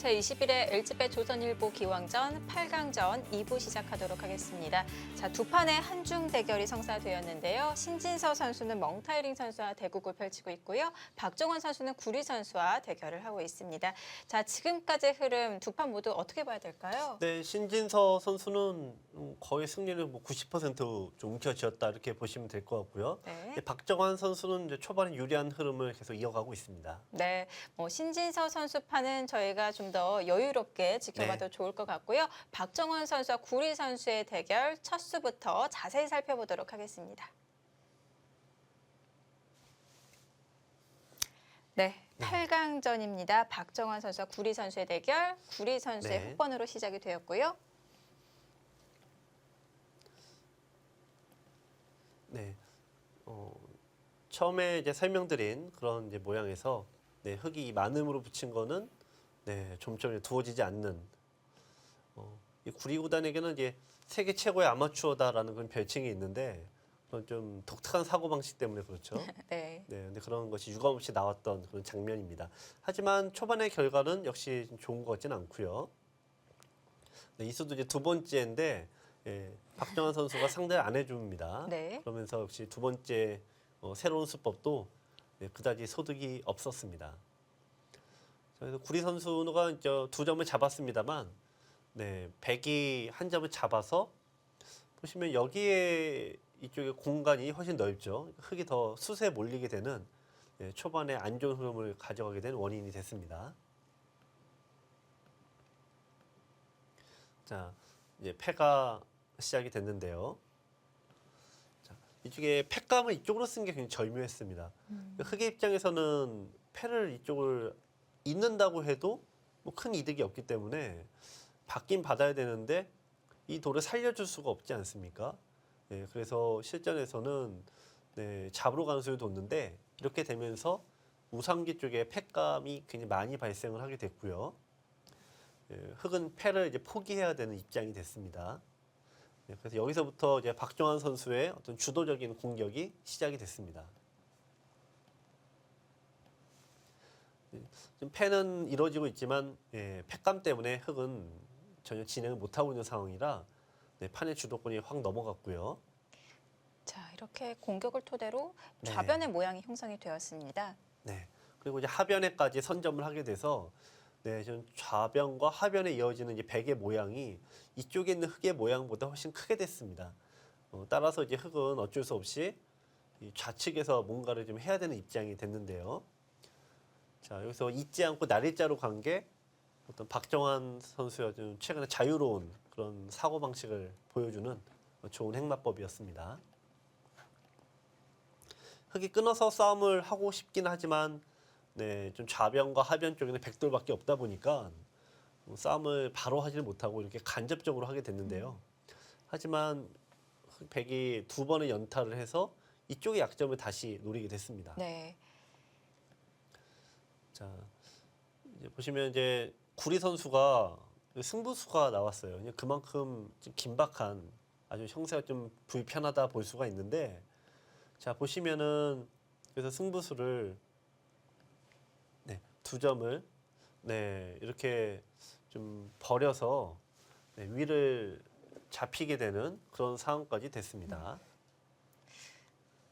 제21회 LG배 조선일보 기왕전 8강전 2부 시작하도록 하겠습니다. 자, 두 판의 한중 대결이 성사되었는데요. 신진서 선수는 멍타이링 선수와 대국을 펼치고 있고요. 박정원 선수는 구리 선수와 대결을 하고 있습니다. 자, 지금까지의 흐름 두 판 모두 어떻게 봐야 될까요? 네, 신진서 선수는 거의 승리를 90%좀 움켜쥐었다 이렇게 보시면 될 것 같고요. 네. 박정환 선수는 이제 초반에 유리한 흐름을 계속 이어가고 있습니다. 네, 신진서 선수 판은 저희가 좀 더 여유롭게 지켜봐도 네. 좋을 것 같고요. 박정원 선수와 구리 선수의 대결 첫 수부터 자세히 살펴보도록 하겠습니다. 네, 8강전입니다. 박정원 선수와 구리 선수의 대결, 구리 선수의 네. 흑번으로 시작이 되었고요. 네, 처음에 이제 설명드린 그런 이제 모양에서 흙이 많음으로 붙인 거는 점점 두어지지 않는 이 구리 구단에게는 이제 세계 최고의 아마추어다라는 그런 별칭이 있는데 그런 좀 독특한 사고 방식 때문에 그렇죠. 네. 근데 그런 것이 유감없이 나왔던 그런 장면입니다. 하지만 초반의 결과는 역시 좋은 것 같지는 않고요. 이 수도 이제 두 번째인데 박정환 선수가 상대를 안 해줍니다. 네. 그러면서 역시 두 번째 새로운 수법도 그다지 소득이 없었습니다. 그래서 구리 선수가 이제 두 점을 잡았습니다만, 백이 한 점을 잡아서 보시면 여기에 이쪽에 공간이 훨씬 넓죠. 흙이 더 숯에 몰리게 되는 초반에 안 좋은 흐름을 가져가게 된 원인이 됐습니다. 자, 이제 패가 시작이 됐는데요. 자, 이쪽에 패감을 이쪽으로 쓴 게 굉장히 절묘했습니다. 흙의 입장에서는 패를 이쪽을 잇는다고 해도 뭐 큰 이득이 없기 때문에 받긴 받아야 되는데 이 돌을 살려줄 수가 없지 않습니까? 그래서 실전에서는 잡으러 가는 수를 뒀는데 이렇게 되면서 우상기 쪽에 패감이 굉장히 많이 발생을 하게 됐고요. 흙은 패를 이제 포기해야 되는 입장이 됐습니다. 그래서 여기서부터 이제 박정환 선수의 어떤 주도적인 공격이 시작이 됐습니다. 지금 패는 이루어지고 있지만 패감 때문에 흙은 전혀 진행을 못하고 있는 상황이라 판의 주도권이 확 넘어갔고요. 자, 이렇게 공격을 토대로 네. 좌변의 모양이 형성이 되었습니다. 네. 그리고 이제 하변에까지 선점을 하게 돼서 지금 좌변과 하변에 이어지는 이제 백의 모양이 이쪽에 있는 흙의 모양보다 훨씬 크게 됐습니다. 따라서 이제 흙은 어쩔 수 없이 이 좌측에서 뭔가를 좀 해야 되는 입장이 됐는데요. 자, 여기서 잊지 않고 날일자로 간 게 어떤 박정환 선수의 좀 최근에 자유로운 그런 사고 방식을 보여주는 좋은 행마법이었습니다. 흙이 끊어서 싸움을 하고 싶긴 하지만 좀 좌변과 하변 쪽에는 백돌밖에 없다 보니까 싸움을 바로 하지를 못하고 이렇게 간접적으로 하게 됐는데요. 하지만 백이 두 번의 연타를 해서 이쪽의 약점을 다시 노리게 됐습니다. 네. 자, 이제 보시면 이제 구리 선수가 승부수가 나왔어요. 그냥 그만큼 좀 긴박한 아주 형세가 좀 불편하다 볼 수가 있는데, 자 보시면은 그래서 승부수를 두 점을 이렇게 좀 버려서 위를 잡히게 되는 그런 상황까지 됐습니다.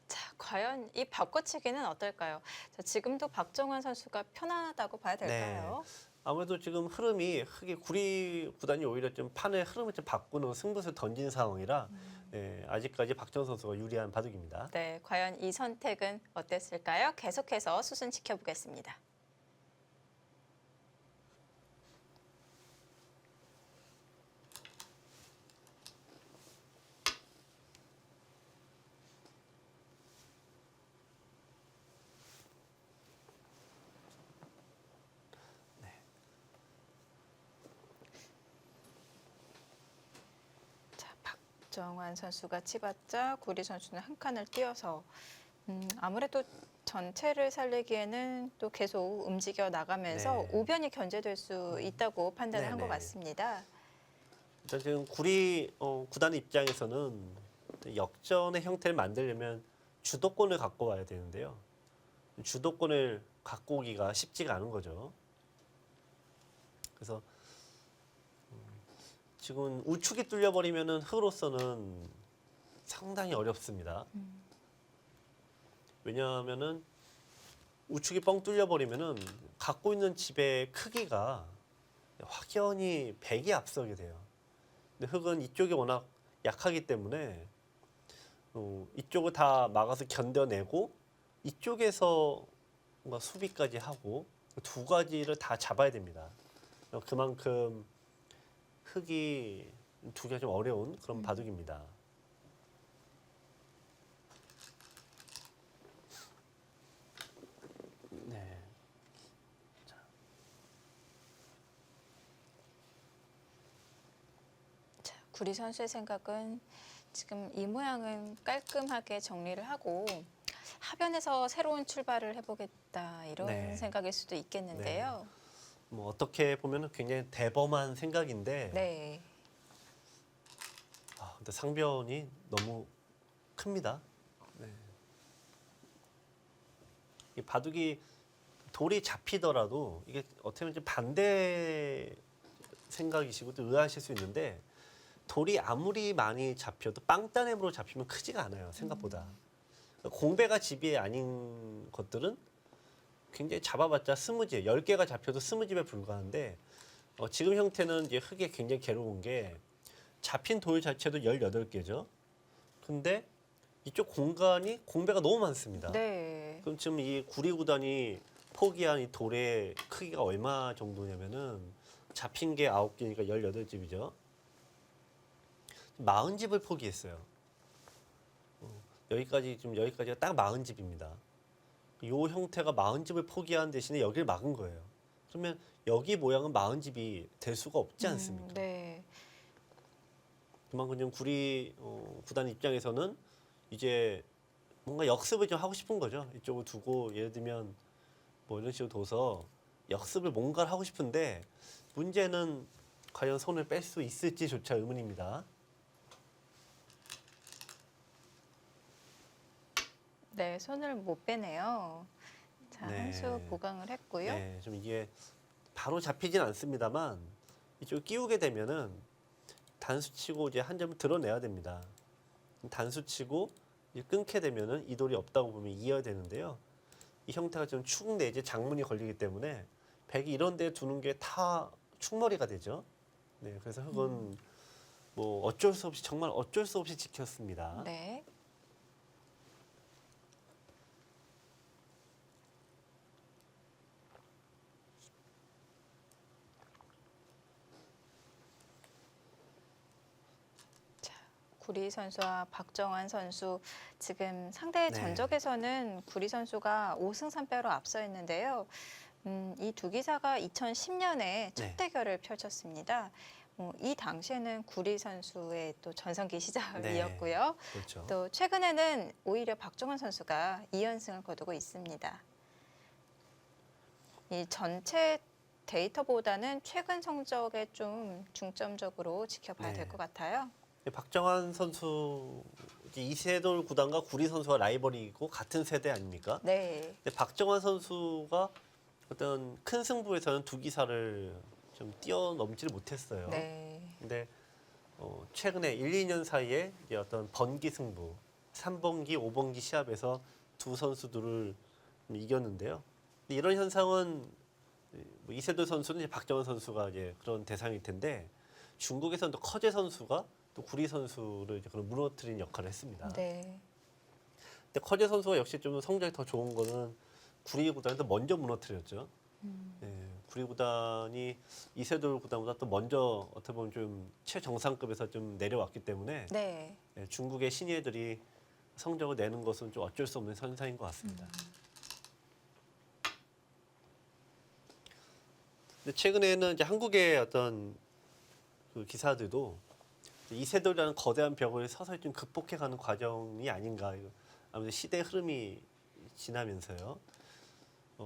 자, 과연 이 바꿔치기는 어떨까요? 자, 지금도 박정환 선수가 편안하다고 봐야 될까요? 아무래도 지금 흐름이 흙이 구리 구단이 오히려 좀 판의 흐름을 좀 바꾸는 승부수를 던진 상황이라 아직까지 박정환 선수가 유리한 바둑입니다. 네, 과연 이 선택은 어땠을까요? 계속해서 수순 지켜보겠습니다. 자, 박정환 선수가 치봤자 구리 선수는 한 칸을 띄어서 아무래도 전체를 살리기에는 또 계속 움직여 나가면서 우변이 견제될 수 있다고 판단을 한 것 같습니다. 일단 지금 구리 구단 입장에서는 역전의 형태를 만들려면 주도권을 갖고 와야 되는데요. 주도권을 갖고 오기가 쉽지가 않은 거죠. 그래서 지금 우측이 뚫려버리면은 흑으로서는 상당히 어렵습니다. 왜냐하면은 우측이 뻥 뚫려버리면은 갖고 있는 집의 크기가 확연히 백이 앞서게 돼요. 근데 흑은 이쪽이 워낙 약하기 때문에 이쪽을 다 막아서 견뎌내고 이쪽에서 뭔가 수비까지 하고 두 가지를 다 잡아야 됩니다. 그만큼 흑이 두 개가 좀 어려운 그런 바둑입니다. 네. 자, 구리 선수의 생각은 지금 이 모양은 깔끔하게 정리를 하고 하변에서 새로운 출발을 해보겠다 이런 네. 생각일 수도 있겠는데요. 뭐 어떻게 보면 굉장히 대범한 생각인데 네. 근데 상변이 너무 큽니다. 네. 이 바둑이 돌이 잡히더라도 이게 어떻게 보면 좀 반대 생각이시고 또 의아하실 수 있는데 돌이 아무리 많이 잡혀도 빵따냄으로 잡히면 크지가 않아요. 생각보다. 공배가 집이 아닌 것들은 굉장히 잡아봤자 스무집, 10개가 잡혀도 스무집에 불과한데 지금 형태는 이제 흙에 굉장히 괴로운 게 잡힌 돌 자체도 18개죠. 근데 이쪽 공간이 공배가 너무 많습니다. 네. 그럼 지금 이 구리구단이 포기한 이 돌의 크기가 얼마 정도냐면은 잡힌 게 9개니까 18집이죠. 40집을 포기했어요. 여기까지가 딱 40집입니다. 이 형태가 40집을 포기한 대신에 여기를 막은 거예요. 그러면 여기 모양은 40집이 될 수가 없지 않습니까? 네. 그만큼 좀 구리 구단 입장에서는 이제 뭔가 역습을 좀 하고 싶은 거죠. 이쪽을 두고 예를 들면 뭐 이런 식으로 둬서 역습을 뭔가를 하고 싶은데 문제는 과연 손을 뺄 수 있을지조차 의문입니다. 네, 손을 못 빼네요. 자, 네. 한 수 보강을 했고요. 네, 좀 이게 바로 잡히진 않습니다만 이쪽을 끼우게 되면은 단수 치고 이제 한 점을 드러내야 됩니다. 단수 치고 이제 끊게 되면은 이 돌이 없다고 보면 이어야 되는데요. 이 형태가 좀 축 내지 장문이 걸리기 때문에 백이 이런 데 두는 게 다 축머리가 되죠. 네, 그래서 흑은 뭐 어쩔 수 없이 정말 어쩔 수 없이 지켰습니다. 네. 자, 구리 선수와 박정환 선수 지금 상대 네. 전적에서는 구리 선수가 5승 3패로 앞서 있는데요. 이 두 기사가 2010년에 첫 네. 대결을 펼쳤습니다. 이 당시에는 구리 선수의 또 전성기 시절이었고요. 그렇죠. 또 최근에는 오히려 박정환 선수가 2연승을 거두고 있습니다. 이 전체 데이터보다는 최근 성적에 좀 중점적으로 지켜봐야 네. 될 것 같아요. 박정환 선수 이제 이세돌 구단과 구리 선수가 라이벌이고 같은 세대 아닙니까? 네. 근데 박정환 선수가 어떤 큰 승부에서는 두 기사를 좀 뛰어넘지를 못했어요. 네. 근데 최근에 1, 2년 사이에 이제 어떤 번기 승부, 3번기, 5번기 시합에서 두 선수들을 이겼는데요. 근데 이런 현상은 뭐 이세돌 선수는 이제 박정환 선수가 이제 그런 대상일 텐데 중국에서는 또 커제 선수가 또 구리 선수를 이제 그런 무너뜨린 역할을 했습니다. 네. 근데 커제 선수가 역시 좀 성적이 더 좋은 거는 구리 구단이 더 먼저 무너뜨렸죠. 네, 구리 구단이 이세돌 구단보다 또 먼저 어떻게 보면 좀 최정상급에서 좀 내려왔기 때문에 네. 네, 중국의 신예들이 성적을 내는 것은 좀 어쩔 수 없는 현상인 것 같습니다. 근데 최근에는 이제 한국의 어떤 그 기사들도 이세돌이라는 거대한 벽을 서서히 좀 극복해가는 과정이 아닌가. 아무래도 시대 흐름이 지나면서요.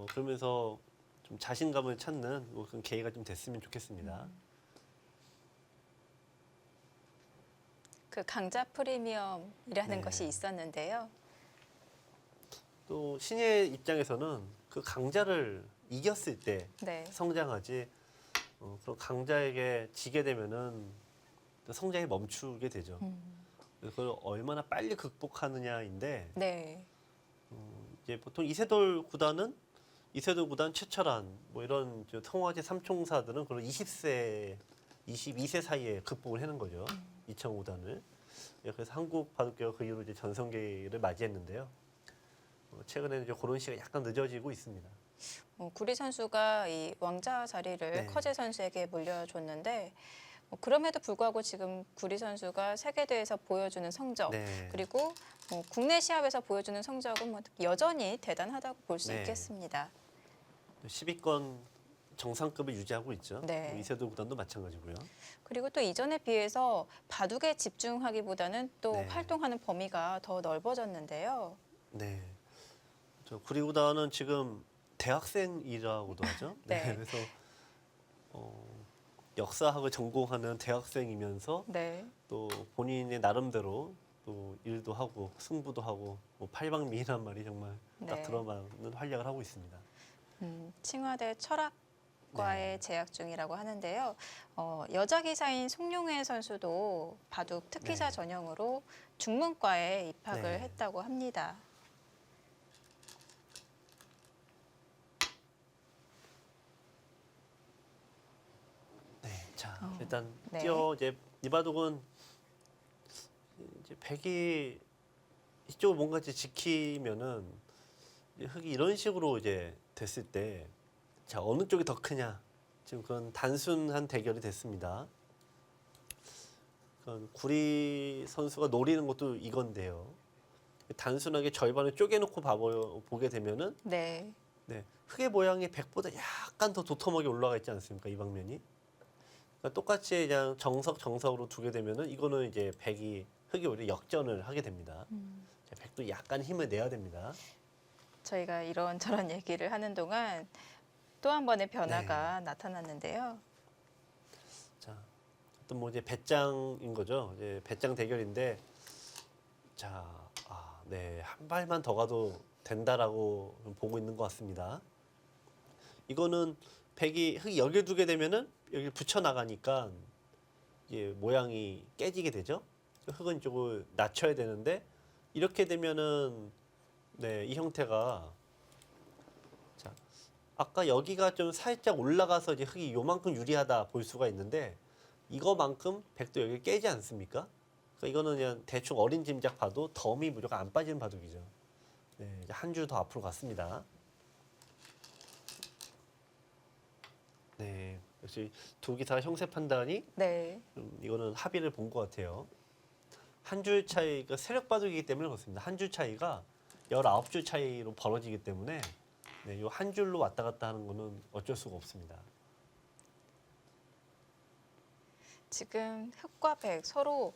그러면서 좀 자신감을 찾는 뭐 그런 계기가 좀 됐으면 좋겠습니다. 그 강자 프리미엄이라는 네. 것이 있었는데요. 또 신예 입장에서는 그 강자를 이겼을 때 네. 성장하지 그런 강자에게 지게 되면은 또 성장이 멈추게 되죠. 그걸 얼마나 빨리 극복하느냐인데 네. 이제 보통 이세돌 구단 최철한 뭐 이런 저 통화제 삼총사들은 그런 20세, 22세 사이에 극복을 하는 거죠. 2005단을. 그래서 한국 바둑계가 그 이후로 이제 전성기를 맞이했는데요. 최근에는 이제 그런 시기가 약간 늦어지고 있습니다. 구리 선수가 이 왕자 자리를 네. 커제 선수에게 물려줬는데 그럼에도 불구하고 지금 구리 선수가 세계대회에서 보여주는 성적 네. 그리고 국내 시합에서 보여주는 성적은 뭐 여전히 대단하다고 볼 수 네. 있겠습니다. 10위권 정상급을 유지하고 있죠. 네. 뭐 이세돌 구단도 마찬가지고요. 그리고 또 이전에 비해서 바둑에 집중하기보다는 또 네. 활동하는 범위가 더 넓어졌는데요. 네. 저 구리 구단은 지금 대학생이라고도 하죠. 네. 그래서 역사학을 전공하는 대학생이면서 네. 또 본인의 나름대로 또 일도 하고 승부도 하고 뭐 팔방미인한 말이 정말 딱 네. 들어맞는 활약을 하고 있습니다. 칭화대 철학과에 재학 중이라고 하는데요. 여자 기사인 송룡회 선수도 바둑 특기자 네. 전형으로 중문과에 입학을 네. 했다고 합니다. 네, 자 일단 네. 이제 이 바둑은 이제 백이 이쪽을 뭔가 이제 지키면은 이제 흙이 이런 식으로 이제 됐을 때, 자 어느 쪽이 더 크냐 지금 그런 단순한 대결이 됐습니다. 구리 선수가 노리는 것도 이건데요. 단순하게 절반을 쪼개놓고 보게 되면은 네. 네, 흙의 모양이 백보다 약간 더 도톰하게 올라가 있지 않습니까? 이 방면이. 그러니까 똑같이 그냥 정석으로 두게 되면은 이거는 이제 흙이 오히려 역전을 하게 됩니다. 자, 백도 약간 힘을 내야 됩니다. 저희가 이런저런 얘기를 하는 동안 또 한 번의 변화가 나타났는데요. 자, 어떤 뭐 이제 배짱인 거죠. 이제 배짱 대결인데, 자, 네, 한 발만 더 가도 된다라고 보고 있는 것 같습니다. 이거는 흙이 여기 두게 되면은 여기 붙여 나가니까 이게 모양이 깨지게 되죠. 흙은 이쪽을 낮춰야 되는데 이렇게 되면은 네, 이 형태가 자, 아까 여기가 좀 살짝 올라가서 이제 흙이 요만큼 유리하다 볼 수가 있는데 이거만큼 백도 여기 깨지 않습니까? 그러니까 이거는 그냥 대충 어린 짐작 봐도 덤이 무조건 안 빠지는 바둑이죠. 네, 한 줄 더 앞으로 갔습니다. 네, 역시 두 기사 형세 판단이 네. 이거는 합의를 본 것 같아요. 한 줄 차이가 세력 바둑이기 때문에 그렇습니다. 한 줄 차이가 19줄 차이로 벌어지기 때문에 네, 이 한 줄로 왔다 갔다 하는 거는 어쩔 수가 없습니다. 지금 흙과 백 서로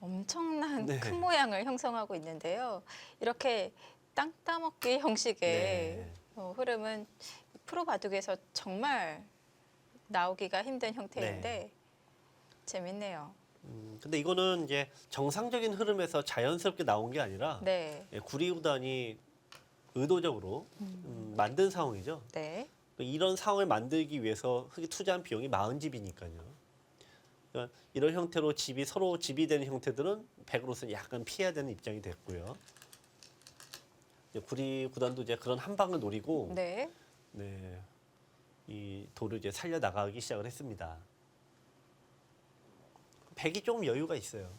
엄청난 네. 큰 모양을 형성하고 있는데요. 이렇게 땅 따먹기 형식의 네. 흐름은 프로 바둑에서 정말 나오기가 힘든 형태인데 재밌네요. 근데 이거는 이제 정상적인 흐름에서 자연스럽게 나온 게 아니라 네. 구리 구단이 의도적으로 만든 상황이죠. 네. 이런 상황을 만들기 위해서 흙이 투자한 비용이 40집이니까요. 그러니까 이런 형태로 서로 집이 되는 형태들은 백으로서 약간 피해야 되는 입장이 됐고요. 이제 구리 구단도 이제 그런 한 방을 노리고 네. 네, 이 돌을 이제 살려 나가기 시작을 했습니다. 백이 조금 여유가 있어요.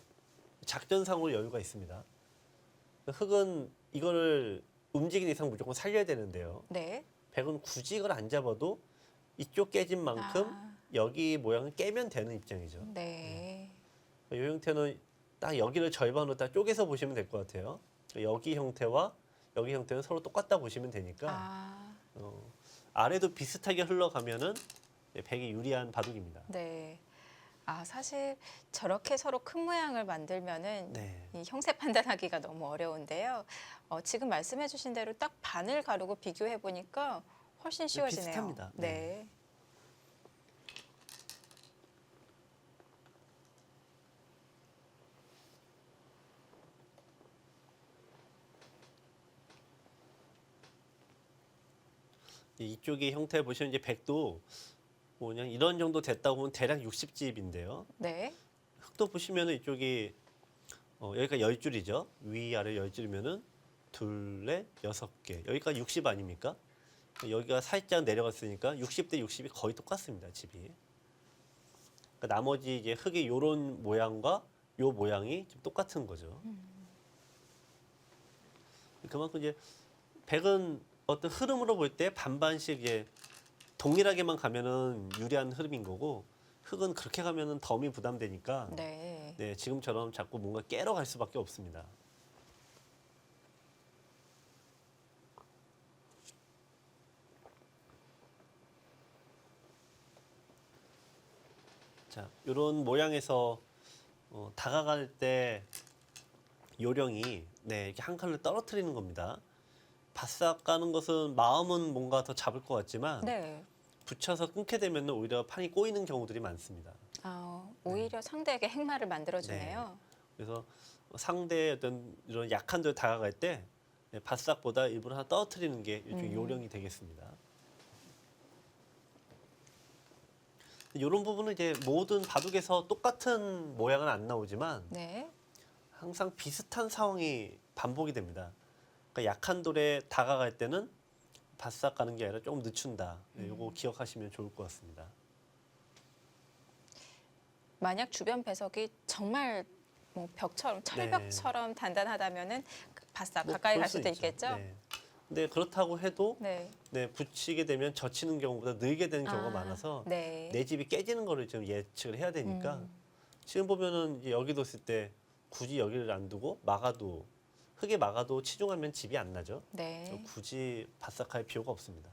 작전상으로 여유가 있습니다. 흙은 이거를 움직이는 이상 무조건 살려야 되는데요. 네. 백은 굳이 이걸 안 잡아도 이쪽 깨진 만큼 여기 모양을 깨면 되는 입장이죠. 네. 이 형태는 딱 여기를 절반으로 딱 쪼개서 보시면 될 것 같아요. 여기 형태와 여기 형태는 서로 똑같다 보시면 되니까 아래도 비슷하게 흘러가면은 백이 유리한 바둑입니다. 네. 사실 저렇게 서로 큰 모양을 만들면은 네. 이 형세 판단하기가 너무 어려운데요. 지금 말씀해주신 대로 딱 반을 가르고 비교해 보니까 훨씬 쉬워지네요. 비슷합니다. 네. 이쪽의 형태 보시면 이제 백도 뭐냐 이런 정도 됐다고 보면 대략 60집인데요. 네. 흙도 보시면은 이쪽이 여기가 10줄이죠. 위아래 10줄이면은 둘, 넷, 6개. 여기가 60 아닙니까? 여기가 살짝 내려갔으니까 60대 60이 거의 똑같습니다. 집이. 그러니까 나머지 이제 흙이 요런 모양과 요 모양이 좀 똑같은 거죠. 그만큼 이제 백은 어떤 흐름으로 볼 때 반반씩 이제 동일하게만 가면은 유리한 흐름인 거고 흙은 그렇게 가면은 덤이 부담되니까 네. 네, 지금처럼 자꾸 뭔가 깨러 갈 수밖에 없습니다. 자, 이런 모양에서 다가갈 때 요령이 네, 이렇게 한 칸을 떨어뜨리는 겁니다. 바싹 가는 것은 마음은 뭔가 더 잡을 것 같지만 네. 붙여서 끊게 되면 오히려 판이 꼬이는 경우들이 많습니다. 오히려 상대에게 행마를 만들어주네요. 그래서 상대의 어떤 이런 약한 데 다가갈 때 네, 바싹보다 일부러 하나 떨어뜨리는 게 일종의 요령이 되겠습니다. 이런 부분은 이제 모든 바둑에서 똑같은 모양은 안 나오지만 네. 항상 비슷한 상황이 반복이 됩니다. 그러니까 약한 돌에 다가갈 때는 바싹 가는 게 아니라 조금 늦춘다. 네, 이거 기억하시면 좋을 것 같습니다. 만약 주변 배석이 정말 뭐 벽처럼 철벽처럼 단단하다면은 바싹 뭐 가까이 그럴 갈 수 수도 있죠. 있겠죠. 네. 근데 그렇다고 해도 네. 네, 붙이게 되면 젖히는 경우보다 늘게 되는 경우가 많아서 네. 내 집이 깨지는 거를 좀 예측을 해야 되니까 지금 보면은 이제 여기도 있을 때 굳이 여기를 안 두고 막아도 흙에 막아도 치중하면 집이 안 나죠. 네. 굳이 바싹할 필요가 없습니다.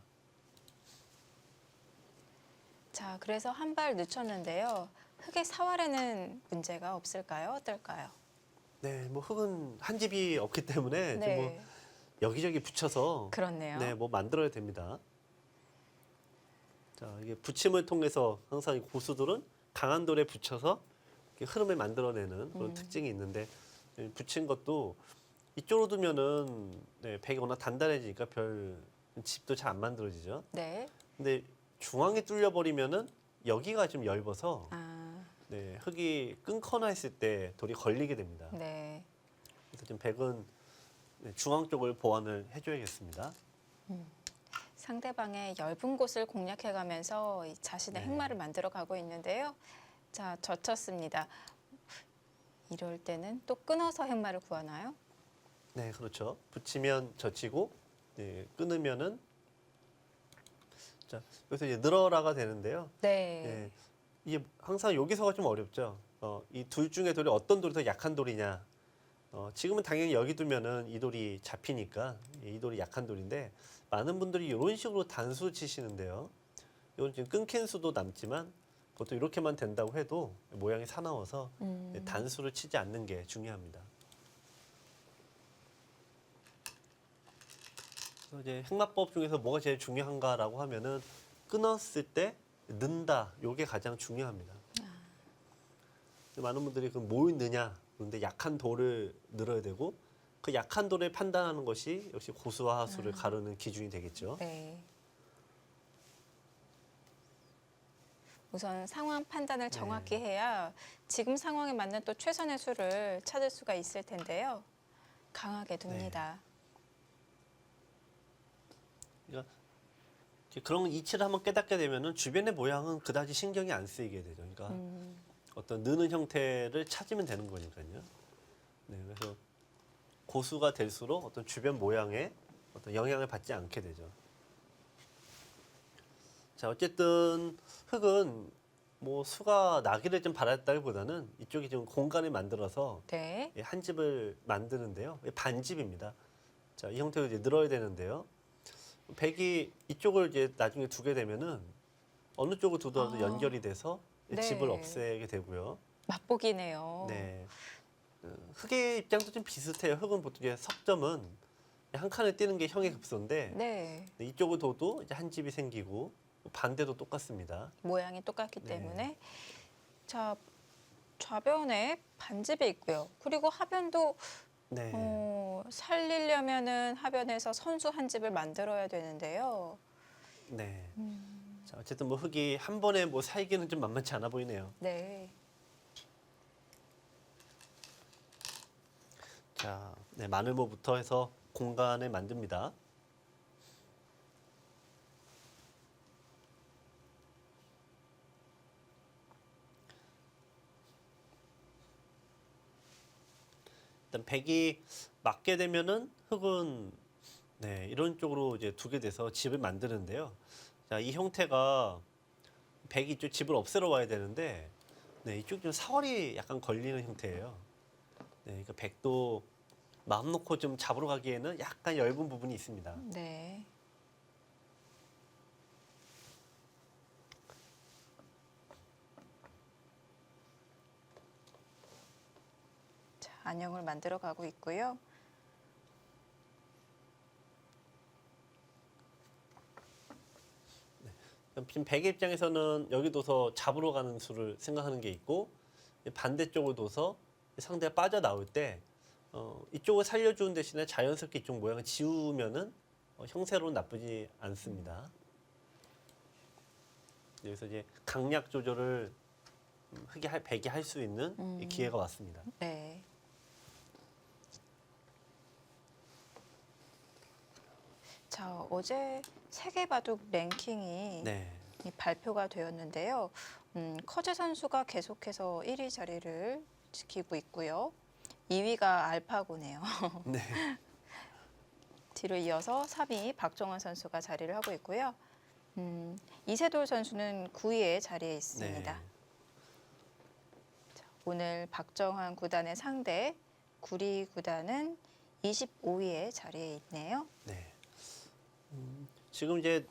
자, 그래서 한 발 늦췄는데요. 흙의 사활에는 문제가 없을까요? 어떨까요? 네, 뭐 흙은 한 집이 없기 때문에 좀 네. 뭐 여기저기 붙여서 그렇네요. 네, 뭐 만들어야 됩니다. 자, 이게 붙임을 통해서 항상 이 고수들은 강한 돌에 붙여서 이렇게 흐름을 만들어내는 그런 특징이 있는데 붙인 것도 이쪽으로 두면은 네, 백이 워낙 단단해지니까 별 집도 잘 안 만들어지죠. 네. 근데 중앙에 뚫려 버리면은 여기가 좀 얇아서 네, 흙이 끊거나 했을 때 돌이 걸리게 됩니다. 네. 그래서 지금 백은 네, 중앙 쪽을 보완을 해줘야겠습니다. 상대방의 엷은 곳을 공략해가면서 이 자신의 네. 행마를 만들어가고 있는데요. 자, 젖혔습니다. 이럴 때는 또 끊어서 행마를 구하나요? 네, 그렇죠. 붙이면 젖히고 네, 끊으면은 자, 여기서 이제 늘어라가 되는데요. 네. 네, 이게 항상 여기서가 좀 어렵죠. 이 둘 중에 돌이 어떤 돌이 더 약한 돌이냐. 지금은 당연히 여기 두면은 이 돌이 잡히니까 이 돌이 약한 돌인데 많은 분들이 이런 식으로 단수 치시는데요. 이건 지금 끊긴 수도 남지만 그것도 이렇게만 된다고 해도 모양이 사나워서 단수를 치지 않는 게 중요합니다. 그래서 이제 행마법 중에서 뭐가 제일 중요한가라고 하면은 끊었을 때 는다. 요게 가장 중요합니다. 많은 분들이 그럼 뭘 넣냐? 그런데 약한 돌을 늘어야 되고 그 약한 돌을 판단하는 것이 역시 고수와 하수를 가르는 기준이 되겠죠. 네. 우선 상황 판단을 정확히 해야 지금 상황에 맞는 또 최선의 수를 찾을 수가 있을 텐데요. 강하게 둡니다. 그러니까 그런 이치를 한번 깨닫게 되면은 주변의 모양은 그다지 신경이 안 쓰이게 되죠. 그러니까 어떤 느는 형태를 찾으면 되는 거니까요. 네, 그래서 고수가 될수록 어떤 주변 모양에 어떤 영향을 받지 않게 되죠. 자, 어쨌든 흙은 뭐 수가 나기를 좀 바랐다기보다는 이쪽이 좀 공간을 만들어서 네. 한 집을 만드는데요. 반집입니다. 자, 이 형태로 이제 늘어야 되는데요. 백이 이쪽을 이제 나중에 두게 되면은 어느 쪽을 두더라도 연결이 돼서 네. 집을 없애게 되고요. 맛보기네요. 네. 흙의 입장도 좀 비슷해요. 흙은 보통 이제 석점은 한 칸을 띄는 게 형의 급소인데 네. 이쪽을 둬도 이제 한 집이 생기고 반대도 똑같습니다. 모양이 똑같기 네. 때문에 자, 좌변에 반집이 있고요. 그리고 하변도 네. 살리려면은 하변에서 선수 한 집을 만들어야 되는데요. 네. 자, 어쨌든 뭐 흙이 한 번에 뭐 살기는 좀 만만치 않아 보이네요. 네. 자, 네, 마늘모부터 해서 공간을 만듭니다. 일단 백이 맞게 되면은 흙은 네, 이런 쪽으로 이제 두게 돼서 집을 만드는데요. 자, 이 형태가 백이 이쪽 집을 없애러 와야 되는데 네, 이쪽 좀 사월이 약간 걸리는 형태예요. 네, 그러니까 백도 마음 놓고 좀 잡으러 가기에는 약간 얇은 부분이 있습니다. 네. 자, 안형을 만들어 가고 있고요. 지금 백의 입장에서는 여기 둬서 잡으러 가는 수를 생각하는 게 있고 반대쪽을 둬서 상대가 빠져나올 때 이쪽을 살려주는 대신에 자연스럽게 이쪽 모양을 지우면은 형태로는 나쁘지 않습니다. 여기서 이제 강약 조절을 백이 할 수 있는 기회가 왔습니다. 네. 자, 어제 세계바둑 랭킹이 네. 이 발표가 되었는데요. 커즈 선수가 계속해서 1위 자리를 지키고 있고요. 2위가 알파고네요. 네. 뒤로 이어서 3위 박정환 선수가 자리를 하고 있고요. 이세돌 선수는 9위에 자리에 있습니다. 네. 자, 오늘 박정환 구단의 상대 구리 구단은 25위에 자리에 있네요. 네. 지금 이제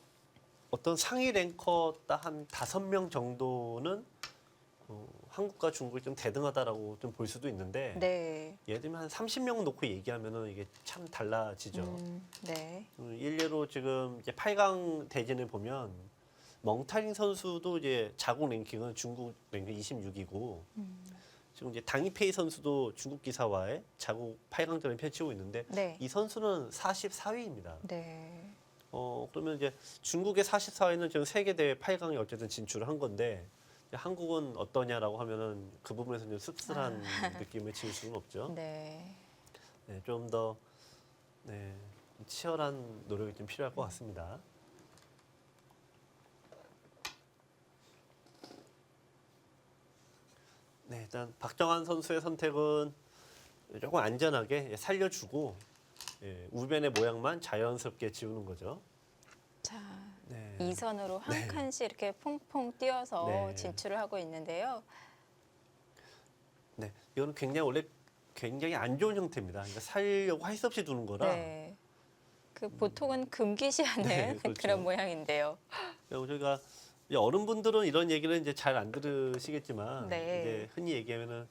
어떤 상위 랭커 딱 한 5명 정도는 한국과 중국이 좀 대등하다라고 좀 볼 수도 있는데 네. 예를 들면 한 30명 놓고 얘기하면은 이게 참 달라지죠. 네. 일례로 지금 이제 8강 대진을 보면 멍타링 선수도 이제 자국 랭킹은 중국 랭킹 26이고 지금 이제 당이페이 선수도 중국 기사와의 자국 8강전을 펼치고 있는데 네. 이 선수는 44위입니다. 네. 그러면 이제 중국의 44위는 지금 세계 대회 8강에 어쨌든 진출을 한 건데 이제 한국은 어떠냐라고 하면은 그 부분에서 좀 씁쓸한 느낌을 지울 수는 없죠. 네. 네, 좀 더 네, 치열한 노력이 좀 필요할 것 같습니다. 네, 일단 박정환 선수의 선택은 조금 안전하게 살려주고 우변의 모양만 자연스럽게 지우는 거죠. 자, 네. 2선으로 한 네. 칸씩 이렇게 퐁퐁 띄어서 네. 진출을 하고 있는데요. 네, 이거는 굉장히 안 좋은 형태입니다. 그러니까 살려고 할 수 없이 두는 거라. 네. 그 보통은 금기시하는 네, 그렇죠. 그런 모양인데요. 그리고 저희가 이제 어른분들은 이런 얘기를 이제 잘 안 들으시겠지만 네. 이제 흔히 얘기하면은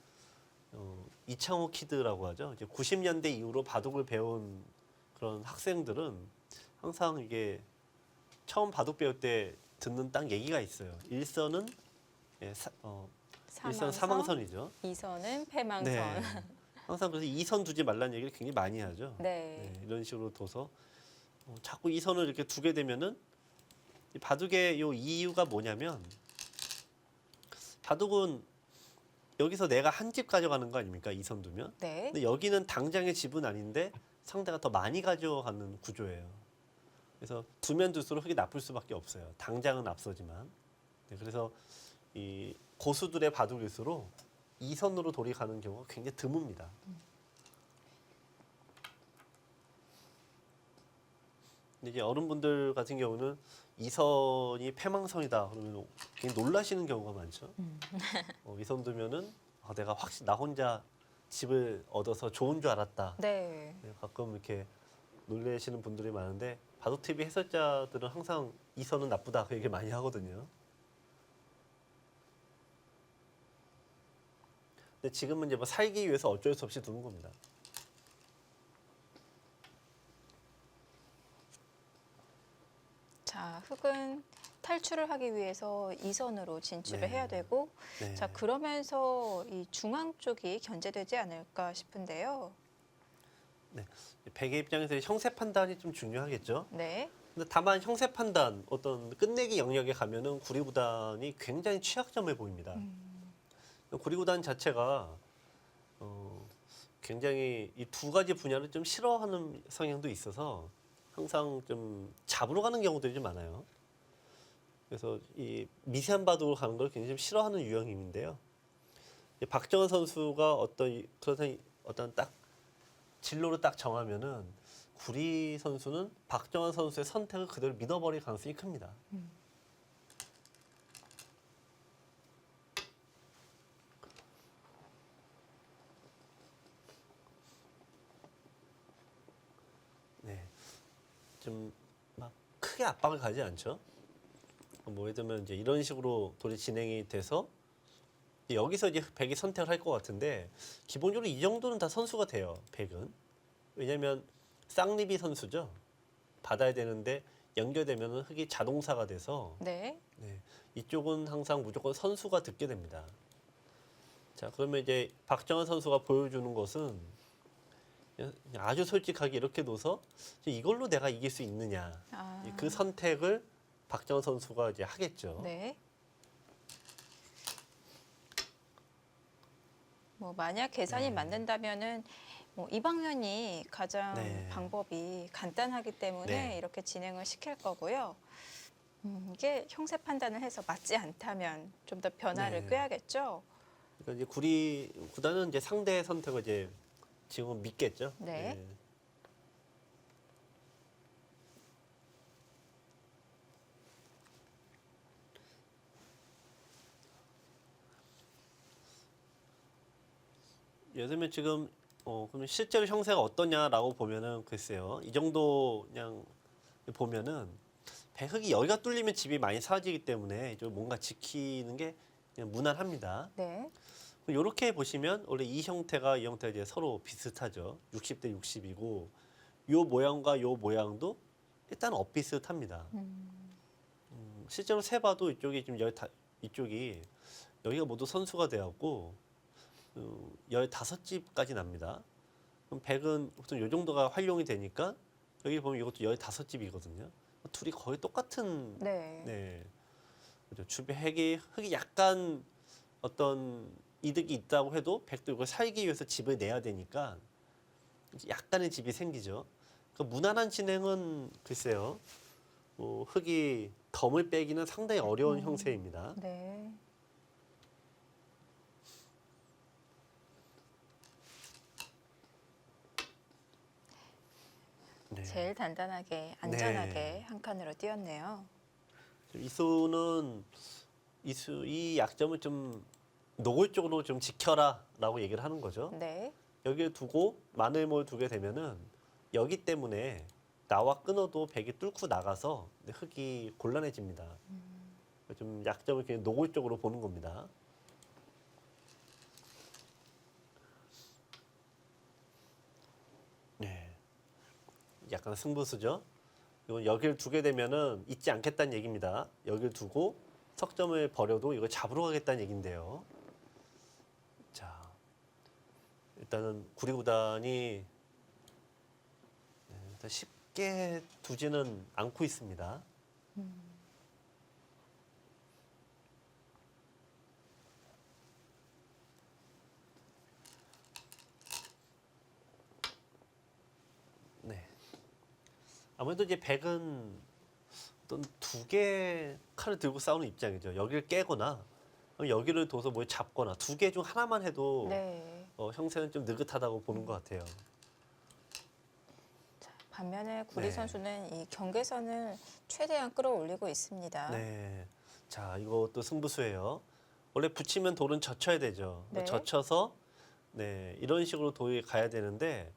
이창호 키드라고 하죠. 이제 90년대 이후로 바둑을 배운 그런 학생들은 항상 이게 처음 바둑 배울 때 듣는 딱 얘기가 있어요. 1선은 일선 사망선이죠. 2선은 패망선. 네. 항상 그래서 2선 두지 말라는 얘기를 굉장히 많이 하죠. 네. 네, 이런 식으로 둬서 자꾸 2선을 이렇게 두게 되면은 이 바둑의 요 이유가 뭐냐면 바둑은 여기서 내가 한 집 가져가는 거 아닙니까? 2선 두면. 네. 근데 여기는 당장의 집은 아닌데 상대가 더 많이 가져가는 구조예요. 그래서 두면 둘수록 흙이 나쁠 수밖에 없어요. 당장은 앞서지만. 네, 그래서 이 고수들의 바둑일수록 2선으로 돌이 가는 경우가 굉장히 드뭅니다. 근데 이제 어른분들 같은 경우는 2선이 패망선이다 그러면 굉장히 놀라시는 경우가 많죠. 2선 두면은 내가 확실히 나 혼자 집을 얻어서 좋은 줄 알았다. 네. 네, 가끔 이렇게 놀라시는 분들이 많은데 바둑 TV 해설자들은 항상 2선은 나쁘다 그 얘기 많이 하거든요. 근데 지금은 이제 뭐 살기 위해서 어쩔 수 없이 두는 겁니다. 자, 흙은 탈출을 하기 위해서 2선으로 진출을 네. 해야 되고 네. 자, 그러면서 이 중앙 쪽이 견제되지 않을까 싶은데요. 백의 입장에서 형세 판단이 좀 중요하겠죠. 네. 근데 다만 형세 판단, 어떤 끝내기 영역에 가면은 구리구단이 굉장히 취약점을 보입니다. 구리구단 자체가 굉장히 이 두 가지 분야를 좀 싫어하는 성향도 있어서 항상 좀 잡으러 가는 경우들이 좀 많아요. 그래서 이 미세한 바둑으로 가는 걸 굉장히 좀 싫어하는 유형인데요. 박정환 선수가 어떤 딱 진로를 딱 정하면은 구리 선수는 박정환 선수의 선택을 그대로 믿어버릴 가능성이 큽니다. 네, 좀 막 크게 압박을 가지 않죠. 뭐 예를 들면 이제 이런 식으로 돌이 진행이 돼서 여기서 이제 백이 선택을 할 것 같은데 기본적으로 이 정도는 다 선수가 돼요. 백은 왜냐하면 쌍리비 선수죠. 받아야 되는데 연결되면 흑이 자동사가 돼서 네. 네, 이쪽은 항상 무조건 선수가 듣게 됩니다. 자, 그러면 이제 박정환 선수가 보여주는 것은 그냥 아주 솔직하게 이렇게 둬서 이걸로 내가 이길 수 있느냐 그 선택을 박정환 선수가 이제 하겠죠. 네. 뭐 만약 계산이 맞는다면은 뭐 이 방면이 가장 네. 방법이 간단하기 때문에 네. 이렇게 진행을 시킬 거고요. 이게 형세 판단을 해서 맞지 않다면 좀 더 변화를 네. 꾀하겠죠. 그러니까 이제 구리 구단은 이제 상대의 선택을 이제 지금 믿겠죠. 네. 예를 들면 지금 그러면 실제로 형세가 어떠냐라고 보면은 글쎄요. 이 정도 그냥 보면은 배흑이 여기가 뚫리면 집이 많이 사라지기 때문에 좀 뭔가 지키는 게 그냥 무난합니다. 네. 이렇게 보시면 원래 이 형태가 이 형태가 이제 서로 비슷하죠. 60대 60이고 요 모양과 요 모양도 일단 엇비슷합니다. 실제로 세봐도 이쪽이 지금 이쪽이 여기가 모두 선수가 되었고 15집까지 납니다. 그럼 100은 보통 요 정도가 활용이 되니까 여기 보면 이것도 15집이거든요. 둘이 거의 똑같은 네. 그죠. 주변 흙이 약간 어떤 이득이 있다고 해도 100도 이걸 살기 위해서 집을 내야 되니까 약간의 집이 생기죠. 그 무난한 진행은 글쎄요. 흙이 덤을 빼기는 상당히 어려운 형세입니다. 네. 네. 제일 단단하게 안전하게 한 칸으로 띄었네요. 이수는 이 약점을 좀 노골적으로 좀 지켜라라고 얘기를 하는 거죠. 네. 여기를 두고 마늘모를 두게 되면은 여기 때문에 나와 끊어도 백이 뚫고 나가서 흙이 곤란해집니다. 좀 약점을 그냥 노골적으로 보는 겁니다. 네, 약간 승부수죠. 이건 여기를 두게 되면은 잊지 않겠다는 얘기입니다. 여기를 두고 석점을 버려도 이걸 잡으러 가겠다는 얘긴데요. 자, 일단은 구리구단이 일단 쉽게 두지는 않고 있습니다. 네. 아무래도 이제 백은 어떤 두 개 칼을 들고 싸우는 입장이죠. 여기를 깨거나 여기를 둬서 뭘 잡거나 두 개 중 하나만 해도 네. 형세는 좀 느긋하다고 보는 것 같아요. 반면에 구리 네. 선수는 이 경계선을 최대한 끌어올리고 있습니다. 네. 자, 이것도 승부수예요. 원래 붙이면 돌은 젖혀야 되죠. 네. 젖혀서 이런 식으로 돌이 가야 되는데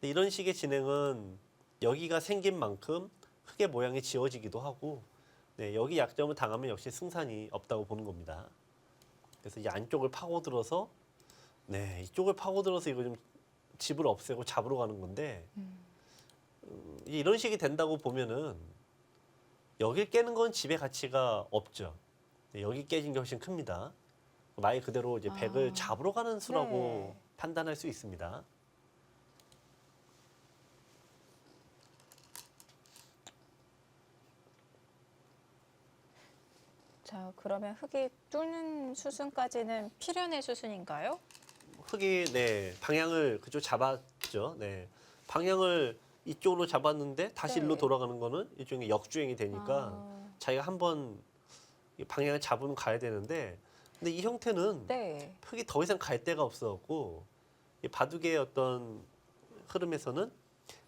이런 식의 진행은 여기가 생긴 만큼 흙의 모양이 지워지기도 하고 여기 약점을 당하면 역시 승산이 없다고 보는 겁니다. 그래서 이 안쪽을 파고들어서 이쪽을 파고들어서 이거 좀 집을 없애고 잡으러 가는 건데 이런 식이 된다고 보면은 여길 깨는 건 집의 가치가 없죠. 여기 깨진 게 훨씬 큽니다. 말 그대로 이제 백을 잡으러 가는 수라고 네. 판단할 수 있습니다. 자, 그러면 흙이 뚫는 수순까지는 필연의 수순인가요? 흙이 네 방향을 그쪽 잡았죠. 네 방향을 이쪽으로 잡았는데 다시 네. 일로 돌아가는 거는 일종의 역주행이 되니까 자기가 한번 방향을 잡으면 가야 되는데 근데 이 형태는 네. 흙이 더 이상 갈 데가 없어갖고 이 바둑의 어떤 흐름에서는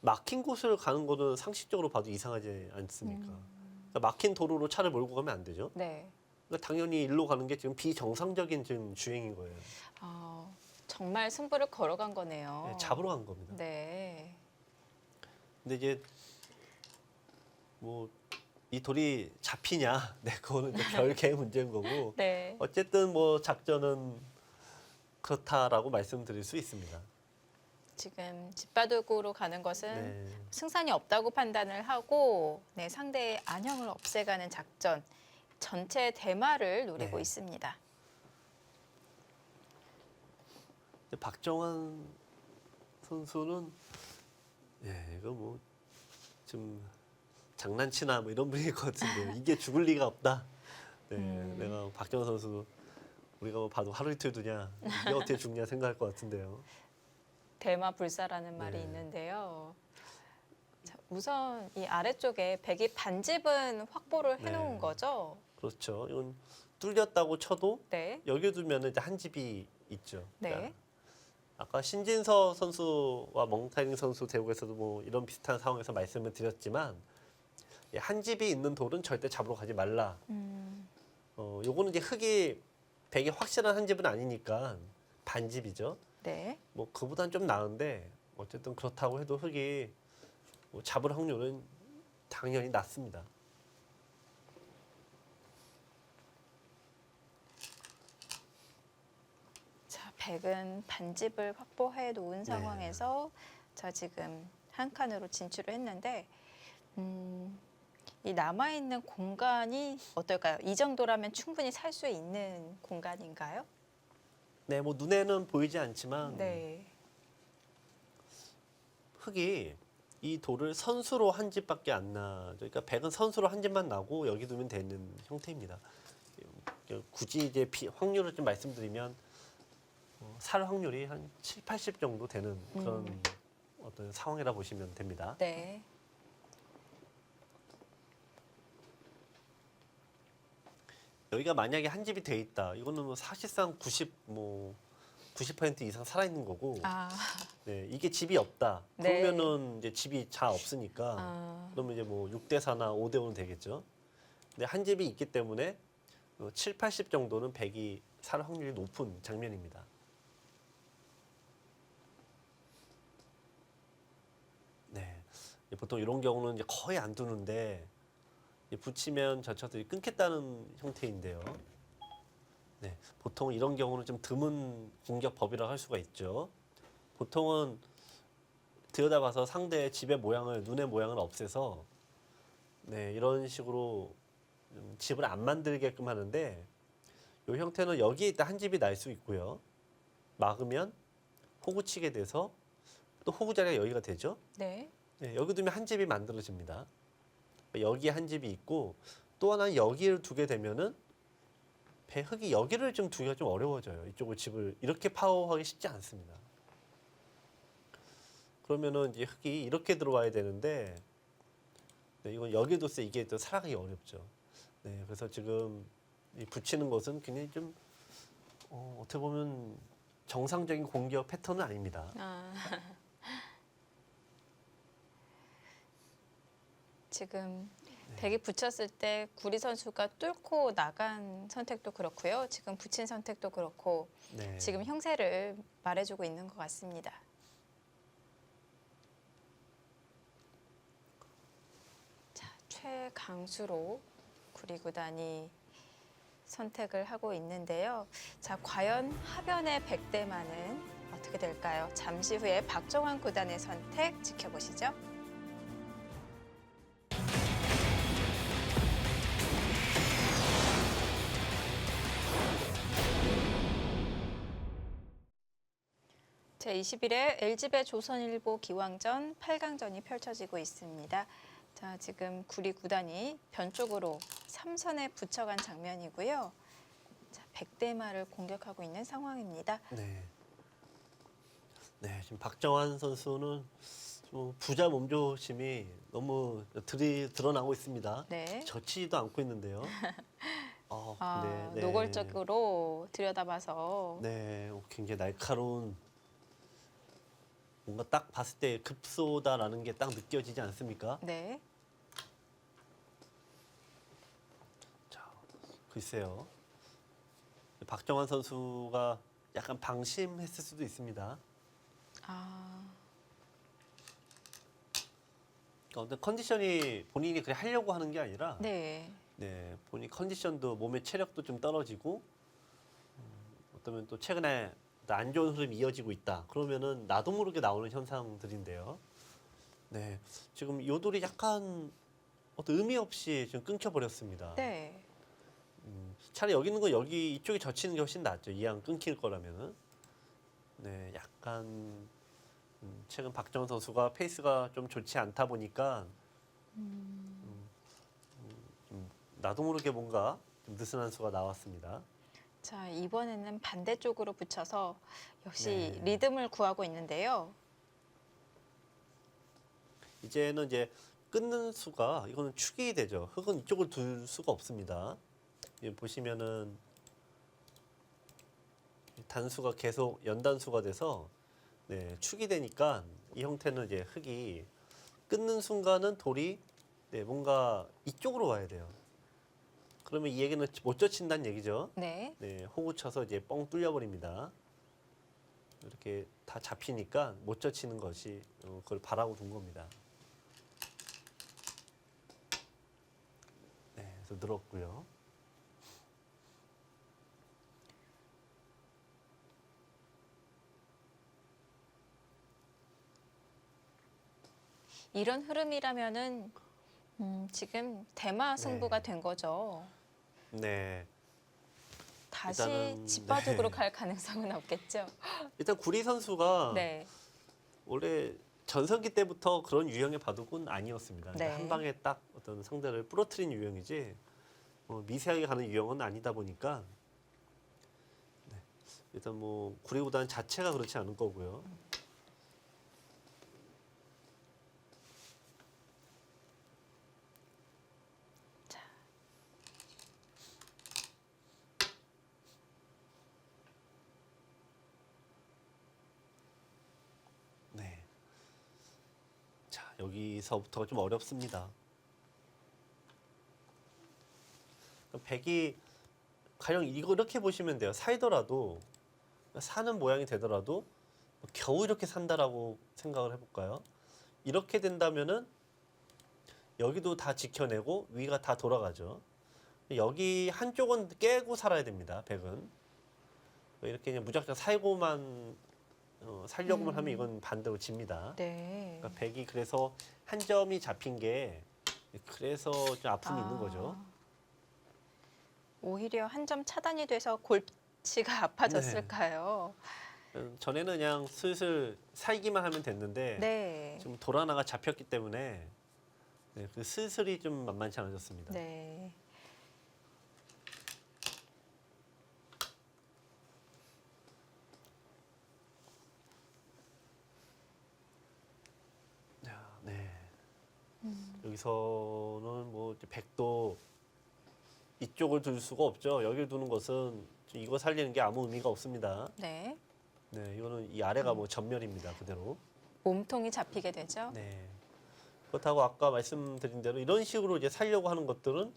막힌 곳을 가는 거는 상식적으로 봐도 이상하지 않습니까? 그러니까 막힌 도로로 차를 몰고 가면 안 되죠. 네. 그러니까 당연히 일로 가는 게 지금 비정상적인 지금 주행인 거예요. 정말 승부를 걸어간 거네요. 네, 잡으러 간 겁니다. 네. 근데 이제 뭐 이 돌이 잡히냐, 네 그거는 이제 별개의 문제인 거고 네. 어쨌든 뭐 작전은 그렇다라고 말씀드릴 수 있습니다. 지금 집바둑으로 가는 것은 네. 승산이 없다고 판단을 하고 네, 상대의 안형을 없애가는 작전, 전체 대마를 노리고 네. 있습니다. 근데 박정환 선수는 예 이거 뭐 좀 장난치나 뭐 이런 분일 것 같은데요. 이게 죽을 리가 없다. 네, 내가 박정환 선수 우리가 뭐 봐도 하루 이틀 두냐 이게 어떻게 죽냐 생각할 것 같은데요. 대마 불사라는 말이 네. 있는데요. 자, 우선 이 아래쪽에 백이 반집은 확보를 해놓은 네. 거죠. 그렇죠. 이건 뚫렸다고 쳐도 네. 여기 두면 이제 한 집이 있죠. 네. 그러니까 아까 신진서 선수와 멍타이링 선수 대국에서도 뭐 이런 비슷한 상황에서 말씀을 드렸지만 한 집이 있는 돌은 절대 잡으러 가지 말라. 요거는 이제 흙이 백이 확실한 한 집은 아니니까 반집이죠. 네. 뭐 그보단 좀 나은데 어쨌든 그렇다고 해도 흙이 뭐 잡을 확률은 당연히 낮습니다. 자, 백은 반집을 확보해 놓은 네. 상황에서 자, 지금 한 칸으로 진출을 했는데 이 남아있는 공간이 어떨까요? 이 정도라면 충분히 살 수 있는 공간인가요? 네, 뭐 눈에는 보이지 않지만 네. 흙이 이 돌을 선수로 한 집밖에 안 나죠. 그러니까 백은 선수로 한 집만 나고 여기 두면 되는 형태입니다. 굳이 이제 확률을 좀 말씀드리면 살 확률이 한 7, 80 정도 되는 그런 어떤 상황이라 보시면 됩니다. 네. 여기가 만약에 한 집이 돼 있다. 이거는 뭐 사실상 90% 이상 살아 있는 거고. 아, 네, 이게 집이 없다. 네. 그러면은 이제 집이 잘 없으니까 그러면 이제 뭐 6대 4나 5대 5는 되겠죠. 근데 한 집이 있기 때문에 7, 80 정도는 백이 살 확률이 높은 장면입니다. 네, 보통 이런 경우는 이제 거의 안 두는데 붙이면 전차들이 끊겠다는 형태인데요. 네, 보통 이런 경우는 좀 드문 공격법이라고 할 수가 있죠. 보통은 들여다봐서 상대의 집의 모양을 눈의 모양을 없애서 네, 이런 식으로 집을 안 만들게끔 하는데 이 형태는 여기에 있다 한 집이 날 수 있고요. 막으면 호구 치게 돼서 또 호구 자리가 여기가 되죠. 네. 네, 여기 두면 한 집이 만들어집니다. 여기에 한 집이 있고 또 하나 여기를 두게 되면은 배 흙이 여기를 좀 두기가 좀 어려워져요. 이쪽을 집을 이렇게 파워하기 쉽지 않습니다. 그러면은 이제 흙이 이렇게 들어와야 되는데 네, 이건 여기 뒀을 때 이게 또 살아가기 어렵죠. 네, 그래서 지금 이 붙이는 것은 굉장히 좀 어떻게 보면 정상적인 공격 패턴은 아닙니다. 지금 백이 붙였을 때 구리 선수가 뚫고 나간 선택도 그렇고요. 지금 붙인 선택도 그렇고 네. 지금 형세를 말해주고 있는 것 같습니다. 자, 최강수로 구리 구단이 선택을 하고 있는데요. 자, 과연 하변의 백대만은 어떻게 될까요? 잠시 후에 박정환 구단의 선택 지켜보시죠. 제21회 LG배 조선일보 기왕전 8강전이 펼쳐지고 있습니다. 자, 지금 구리 9단이 변 쪽으로 3선에 붙여간 장면이고요. 자, 백대마를 공격하고 있는 상황입니다. 네. 네, 지금 박정환 선수는 좀 부자 몸조심이 너무 드러나고 있습니다. 네. 젖히지도 않고 있는데요. 노골적으로 들여다봐서 네, 굉장히 날카로운 뭔가 딱 봤을 때 급소다라는 게 딱 느껴지지 않습니까? 네. 자, 글쎄요. 박정환 선수가 약간 방심했을 수도 있습니다. 아, 그러니까 어떤 컨디션이 본인이 그래 하려고 하는 게 아니라 네. 네, 본인 컨디션도 몸의 체력도 좀 떨어지고 어쩌면 또 최근에 안 좋은 흐름이 이어지고 있다. 그러면은 나도 모르게 나오는 현상들인데요. 네, 지금 요돌이 약간 어떤 의미 없이 지금 끊겨버렸습니다. 네. 차라리 여기 있는 거 여기 이쪽에 젖히는 게 훨씬 낫죠. 이왕 끊길 거라면은. 네, 약간 최근 박정원 선수가 페이스가 좀 좋지 않다 보니까 좀 나도 모르게 뭔가 좀 느슨한 수가 나왔습니다. 자, 이번에는 반대쪽으로 붙여서 역시 네. 리듬을 구하고 있는데요. 이제는 이제 끊는 수가 이거는 축이 되죠. 흙은 이쪽을 둘 수가 없습니다. 보시면은 단수가 계속 연단수가 돼서 네, 축이 되니까 이 형태는 이제 흙이 끊는 순간은 돌이 네, 뭔가 이쪽으로 와야 돼요. 그러면 이 얘기는 못 젖힌다는 얘기죠. 네. 네, 호구 쳐서 이제 뻥 뚫려 버립니다. 이렇게 다 잡히니까 못 젖히는 것이 그걸 바라고 둔 겁니다. 네, 그래서 늘었고요. 이런 흐름이라면은 지금 대마 승부가 네. 된 거죠. 네, 다시 일단은, 집바둑으로 네. 갈 가능성은 없겠죠. 일단 구리 선수가 네. 원래 전성기 때부터 그런 유형의 바둑은 아니었습니다. 네. 한 방에 딱 어떤 상대를 부러뜨린 유형이지 미세하게 가는 유형은 아니다 보니까 네. 일단 뭐 구리구단 자체가 그렇지 않은 거고요. 자, 네. 자, 여기서부터가 좀 어렵습니다. 백이 가령 이거 이렇게 보시면 돼요. 살더라도 사는 모양이 되더라도 겨우 이렇게 산다라고 생각을 해볼까요? 이렇게 된다면은 여기도 다 지켜내고 위가 다 돌아가죠. 여기 한쪽은 깨고 살아야 됩니다. 백은 이렇게 그냥 무작정 살고만 살려고만 하면 이건 반대로 집니다. 네. 그러니까 백이 그래서 한 점이 잡힌 게 그래서 좀 아픔이 있는 거죠. 오히려 한 점 차단이 돼서 골치가 아파졌을까요? 전에는 그냥 슬슬 살기만 하면 됐는데 네. 지금 돌아나가 잡혔기 때문에 네, 그 슬슬이 좀 만만치 않아졌습니다. 네. 네. 여기서는 뭐 이제 백도 이쪽을 둘 수가 없죠. 여기를 두는 것은 이거 살리는 게 아무 의미가 없습니다. 네. 네, 이거는 이 아래가 뭐 전멸입니다. 그대로. 몸통이 잡히게 되죠. 네. 그렇다고 아까 말씀드린 대로 이런 식으로 이제 살려고 하는 것들은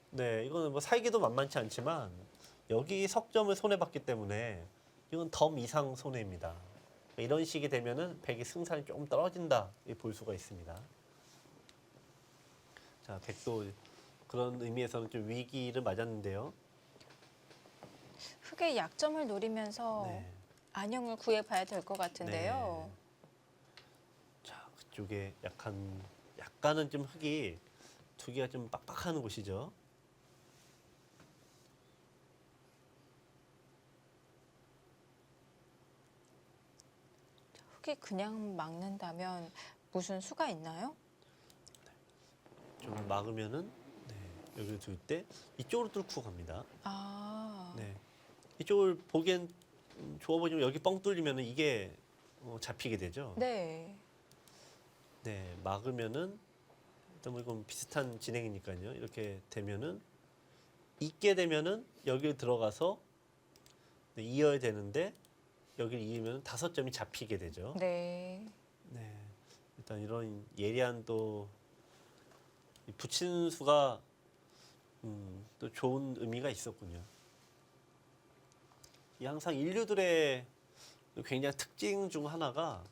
네, 이거는 뭐 살기도 만만치 않지만 여기 석점을 손해 봤기 때문에 이건 덤 이상 손해입니다. 이런 식이 되면은 백이 승산이 조금 떨어진다 볼 수가 있습니다. 자, 백도 그런 의미에서는 좀 위기를 맞았는데요. 흙의 약점을 노리면서 네. 안형을 구해봐야 될 것 같은데요. 자, 그쪽에 약간은 좀 흙이 두 개가 좀 빡빡하는 곳이죠. 흙이 그냥 막는다면 무슨 수가 있나요? 좀 막으면은 네, 여기를 둘 때 이쪽으로 뚫고 갑니다. 아. 네. 이쪽을 보기엔 좋아 보이지만 여기 뻥 뚫리면은 이게 잡히게 되죠. 네. 네, 막으면은 일단 뭐 이건 비슷한 진행이니까요. 이렇게 되면은 잇게 되면은 여기 들어가서 네, 이어야 되는데 여기를 이으면 5점이 잡히게 되죠. 네. 네, 일단 이런 예리한 또 이 붙이는 수가 또 좋은 의미가 있었군요. 이 항상 인류들의 굉장히 특징 중 하나가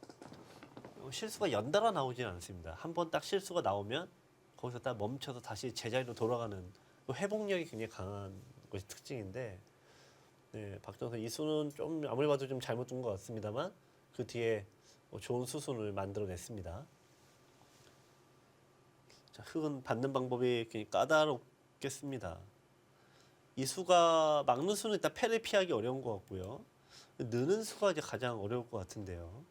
실수가 연달아 나오지는 않습니다. 한 번 딱 실수가 나오면 거기서 딱 멈춰서 다시 제자리로 돌아가는 그 회복력이 굉장히 강한 것이 특징인데, 네, 박정선 이 수는 좀 아무리 봐도 좀 잘못 둔 것 같습니다만 그 뒤에 좋은 수순을 만들어냈습니다. 자, 흙은 받는 방법이 굉장히 까다롭겠습니다. 이 수가 막는 수는 일단 패를 피하기 어려운 것 같고요. 느는 수가 이제 가장 어려울 것 같은데요.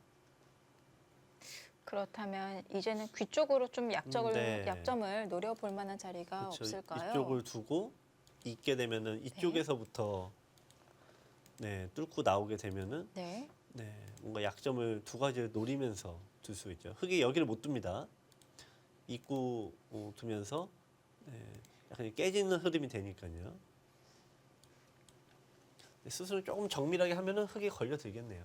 그렇다면 이제는 귀 쪽으로 좀 네. 약점을 노려볼 만한 자리가 그렇죠. 없을까요? 이쪽을 두고 있게 되면은 이쪽에서부터 네, 뚫고 나오게 되면은 네. 네, 뭔가 약점을 두 가지를 노리면서 둘 수 있죠. 흙이 여기를 못 둡니다. 입구 두면서 네, 약간 깨지는 흐름이 되니까요. 네, 수술을 조금 정밀하게 하면은 흙이 걸려 들겠네요.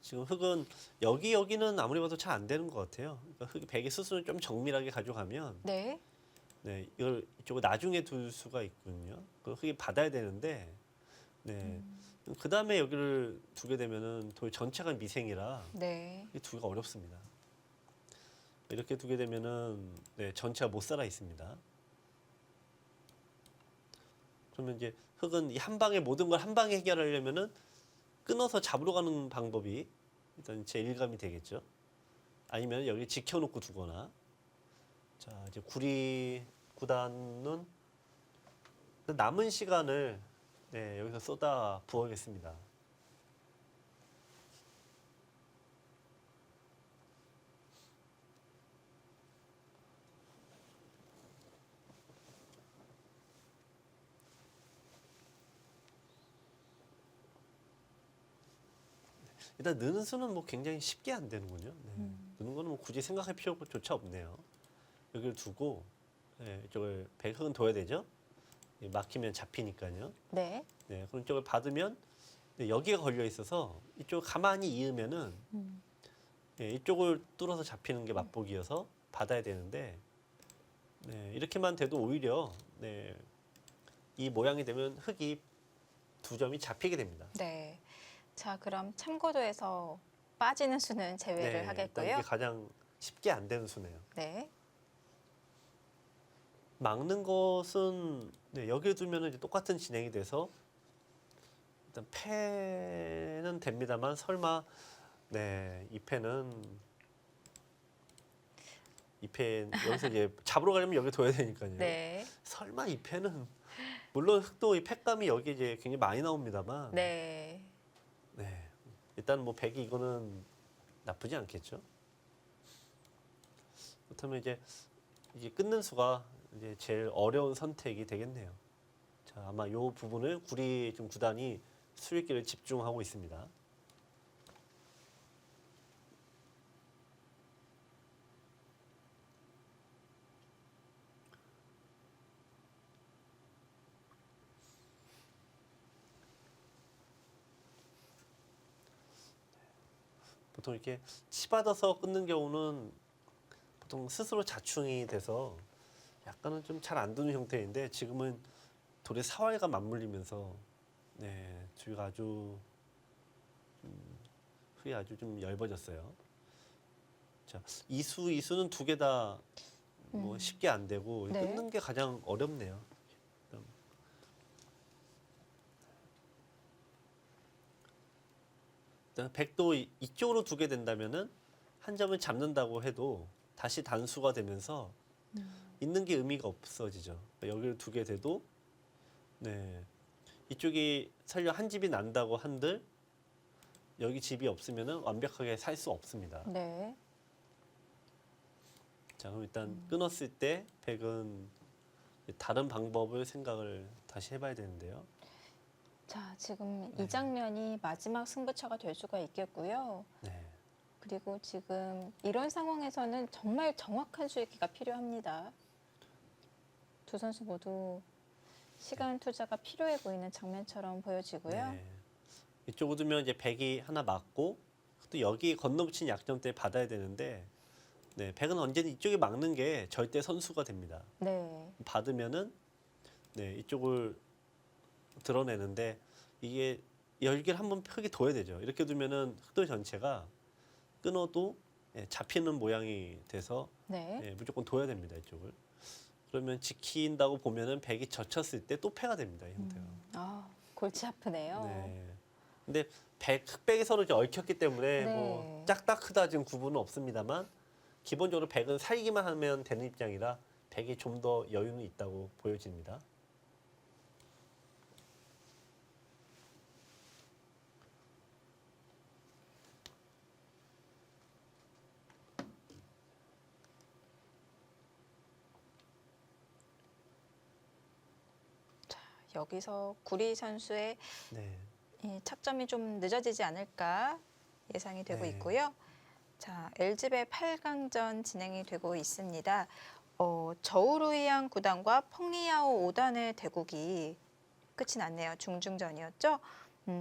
지금 흙은 여기는 아무리 봐도 잘 안 되는 것 같아요. 그러니까 흙이 베개 수술을 좀 정밀하게 가져가면 네. 네, 이걸 이쪽을 나중에 둘 수가 있거든요. 그 흙이 받아야 되는데, 네, 그 다음에 여기를 두게 되면은 돌 전체가 미생이라 네. 이게 두기가 어렵습니다. 이렇게 두게 되면은 네, 전체가 못 살아 있습니다. 그러면 이제 흙은 이 한 방에 모든 걸 한 방에 해결하려면은 끊어서 잡으러 가는 방법이 일단 제1감이 되겠죠. 아니면 여기 지켜놓고 두거나. 자, 이제 구리 구단은 남은 시간을 네, 여기서 쏟아 부어야겠습니다. 일단 느는 수는 뭐 굉장히 쉽게 안 되는군요. 네. 느는 거는 뭐 굳이 생각할 필요조차 없네요. 여기를 두고 네, 이쪽을 백흙은 둬야 되죠. 막히면 잡히니까요. 네. 네, 그런 쪽을 받으면 네, 여기가 걸려 있어서 이쪽 가만히 이으면은 네, 이쪽을 뚫어서 잡히는 게 맛보기여서 받아야 되는데 네, 이렇게만 돼도 오히려 네, 이 모양이 되면 흙이 2점이 잡히게 됩니다. 네. 자, 그럼 참고도에서 빠지는 수는 제외를 네, 일단 하겠고요. 이게 가장 쉽게 안 되는 수네요. 네. 막는 것은 네, 여기에 두면 이제 똑같은 진행이 돼서 일단 패는 됩니다만 설마 네, 이 패는 여기서 이제 잡으러 가려면 여기 둬야 되니까요. 네. 설마 이 패는 물론 흙도 이 팩감이 여기 이제 굉장히 많이 나옵니다만 네. 네, 일단 뭐 백이 이거는 나쁘지 않겠죠. 그렇다면 이게 끊는 수가 이제 제일 어려운 선택이 되겠네요. 자, 아마 이 부분을 구리 좀 구단이 수익기를 집중하고 있습니다. 보통 이렇게 치받아서 끊는 경우는 보통 스스로 자충이 돼서 약간은 좀 잘 안 두는 형태인데 지금은 돌의 사활과 맞물리면서 네, 주위가 아주 흙이 아주 좀 얇아졌어요. 자, 이수는 두 개 다 뭐 쉽게 안 되고 네. 끊는 게 가장 어렵네요. 일단 백도 이쪽으로 두게 된다면은 한 점을 잡는다고 해도 다시 단수가 되면서 있는 게 의미가 없어지죠. 그러니까 여기를 두게 돼도 네, 이쪽이 설령 한 집이 난다고 한들 여기 집이 없으면은 완벽하게 살 수 없습니다. 네. 자, 그럼 일단 끊었을 때 백은 다른 방법을 생각을 다시 해봐야 되는데요. 자, 지금 네. 이 장면이 마지막 승부처가 될 수가 있겠고요. 네. 그리고 지금 이런 상황에서는 정말 정확한 수익기가 필요합니다. 두 선수 모두 시간 투자가 필요해 보이는 장면처럼 보여지고요. 네. 이쪽으로 두면 이제 백이 하나 맞고 또 여기 건너붙인 약점 때문에 받아야 되는데 네, 백은 언제든 이쪽에 막는 게 절대 선수가 됩니다. 네. 받으면은 네, 이쪽을 드러내는데 이게 열기를 한번 크게 둬야 되죠. 이렇게 두면은 흑돌 전체가 끊어도 예, 잡히는 모양이 돼서 네. 예, 무조건 둬야 됩니다. 이쪽을. 그러면 지킨다고 보면은 백이 젖혔을 때 또 패가 됩니다. 이 형태가. 아, 골치 아프네요. 네. 근데 흑백이 서로 이제 얽혔기 때문에 네. 뭐 작다 크다 지금 구분은 없습니다만 기본적으로 백은 살기만 하면 되는 입장이라 백이 좀 더 여유는 있다고 보여집니다. 여기서 구리 선수의 네. 이 착점이 좀 늦어지지 않을까 예상이 되고 네. 있고요. 자, LG배 8강전 진행이 되고 있습니다. 저우루이앙 구단과 펑리야오 5단의 대국이 끝이 났네요. 중중전이었죠.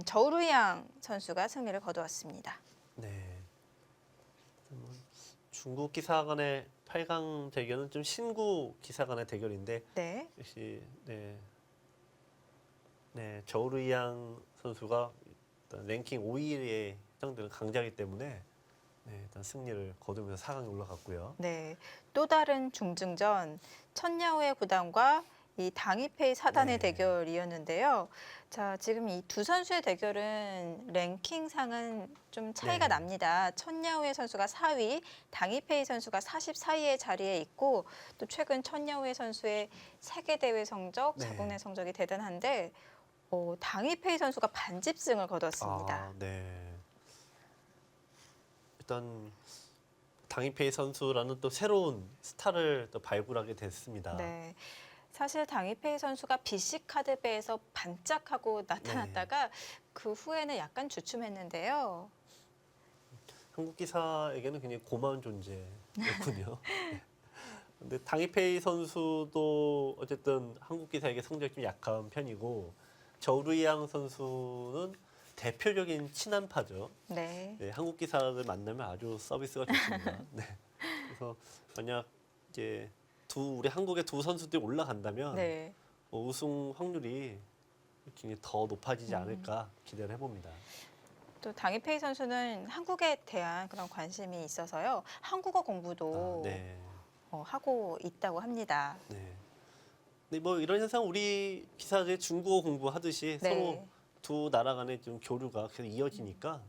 저우루이앙 선수가 승리를 거두었습니다. 네. 중국 기사간의 8강 대결은 좀 신구 기사간의 대결인데 네. 역시 네, 저우르이앙 선수가 일단 랭킹 5위에 해당되는 강자이기 때문에 네, 일단 승리를 거두면서 4강에 올라갔고요. 네. 또 다른 중중전 천야오의 구단과 이 당이페이 사단의 네. 대결이었는데요. 자, 지금 이 두 선수의 대결은 랭킹상은 좀 차이가 네. 납니다. 천야오의 선수가 4위, 당이페이 선수가 44위의 자리에 있고 또 최근 천야오의 선수의 세계 대회 성적, 네. 자국 내 성적이 대단한데 당이페이 선수가 반집승을 거뒀습니다. 아, 네. 일단 당이페이 선수라는 또 새로운 스타를 또 발굴하게 됐습니다. 네. 사실 당이페이 선수가 BC 카드배에서 반짝하고 나타났다가 그 후에는 약간 주춤했는데요. 한국 기사에게는 굉장히 고마운 존재였군요. 네. 근데 당이페이 선수도 어쨌든 한국 기사에게 성적이 좀 약한 편이고 저우르이앙 선수는 대표적인 친한파죠. 네. 네, 한국 기사를 만나면 아주 서비스가 좋습니다. 네. 그래서 만약 이제 우리 한국의 두 선수들이 올라간다면 네. 우승 확률이 굉장히 더 높아지지 않을까 기대를 해봅니다. 또 당이페이 선수는 한국에 대한 그런 관심이 있어서요. 한국어 공부도 네. 하고 있다고 합니다. 네. 근데 뭐 이런 현상 우리 기사들 중국어 공부하듯이 네. 서로 두 나라 간의 좀 교류가 계속 이어지니까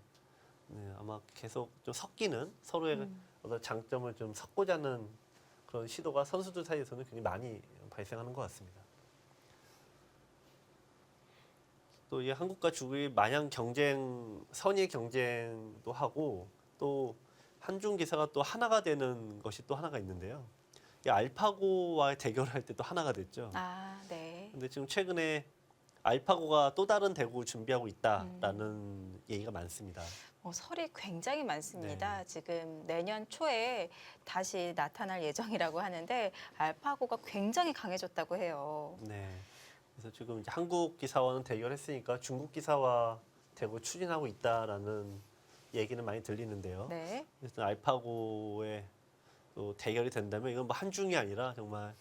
네, 아마 계속 좀 섞이는 서로의 어떤 장점을 좀 섞고자 하는 그런 시도가 선수들 사이에서는 굉장히 많이 발생하는 것 같습니다. 또 이 한국과 중국이 마냥 선의 경쟁도 하고 또 한중 기사가 또 하나가 되는 것이 또 하나가 있는데요. 이 알파고와의 대결할 때 또 하나가 됐죠. 아, 네. 근데 지금 최근에 알파고가 또 다른 대구 준비하고 있다라는 얘기가 많습니다. 설이 굉장히 많습니다. 네. 지금 내년 초에 다시 나타날 예정이라고 하는데 알파고가 굉장히 강해졌다고 해요. 네. 그래서 지금 이제 한국 기사와는 대결했으니까 중국 기사와 대구 추진하고 있다라는 얘기는 많이 들리는데요. 네. 그래서 알파고의 또 대결이 된다면 이건 뭐 한중이 아니라 정말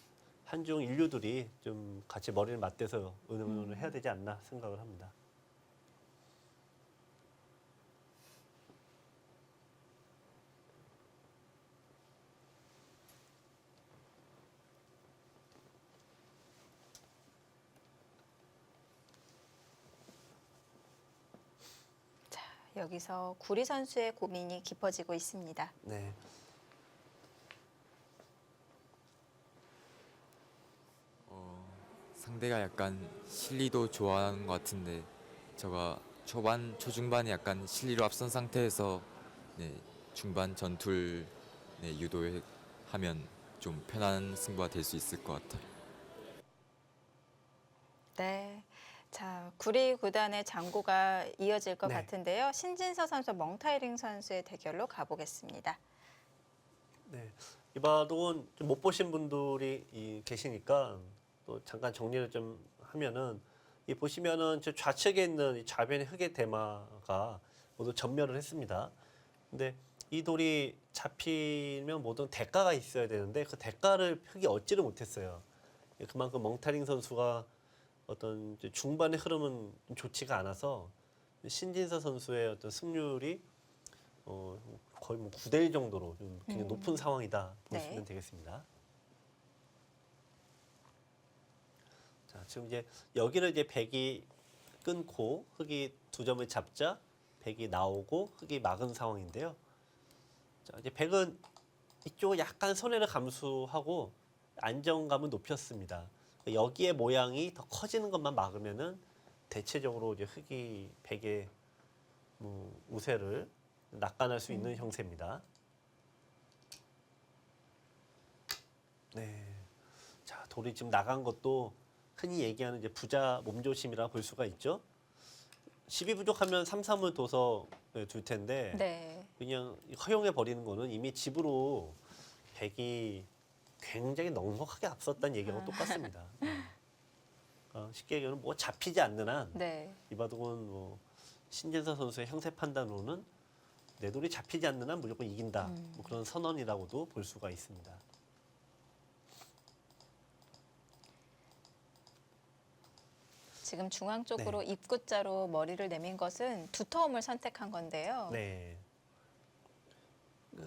한중 인류들이 좀 같이 머리를 맞대서 의논을 해야 되지 않나 생각을 합니다. 여기서 구리 선수의 고민이 깊어지고 있습니다. 네. 상대가 약간 실리도 좋아하는 것 같은데 제가 초중반에 약간 실리로 앞선 상태에서 네, 중반 전투를 네, 유도하면 좀 편한 승부가 될 수 있을 것 같아요. 네. 자, 구리 구단의 장고가 이어질 것 네. 같은데요. 신진서 선수, 멍타이링 선수의 대결로 가보겠습니다. 네. 이 바둑은 좀 못 보신 분들이 계시니까 또 잠깐 정리를 좀 하면은 이 보시면은 저 좌측에 있는 이 좌변의 흑의 대마가 모두 전멸을 했습니다. 근데 이 돌이 잡히면 모든 대가가 있어야 되는데 그 대가를 흑이 얻지를 못했어요. 그만큼 멍타링 선수가 어떤 이제 중반의 흐름은 좀 좋지가 않아서 신진서 선수의 어떤 승률이 거의 뭐 9대1 정도로 좀 굉장히 높은 상황이다 보시면 네. 되겠습니다. 자, 지금 이제 여기를 이제 백이 끊고 흑이 두 점을 잡자 백이 나오고 흑이 막은 상황인데요. 자, 이제 백은 이쪽을 약간 손해를 감수하고 안정감을 높였습니다. 여기에 모양이 더 커지는 것만 막으면은 대체적으로 이제 흑이 백의 뭐 우세를 낙관할 수 있는 형세입니다. 네. 자, 돌이 지금 나간 것도 흔히 얘기하는 이제 부자 몸조심이라 볼 수가 있죠. 10이 부족하면 3, 3을 둬서 둘 텐데 네. 그냥 허용해 버리는 거는 이미 집으로 백이 굉장히 넉넉하게 앞섰다는 얘기하고 똑같습니다. 쉽게 얘기하면 뭐 잡히지 않는 한 네. 이 바둑은 뭐 신진서 선수의 형세 판단으로는 내 돌이 잡히지 않는 한 무조건 이긴다. 뭐 그런 선언이라고도 볼 수가 있습니다. 지금 중앙 쪽으로 입구자로 머리를 내민 것은 두터움을 선택한 건데요. 네.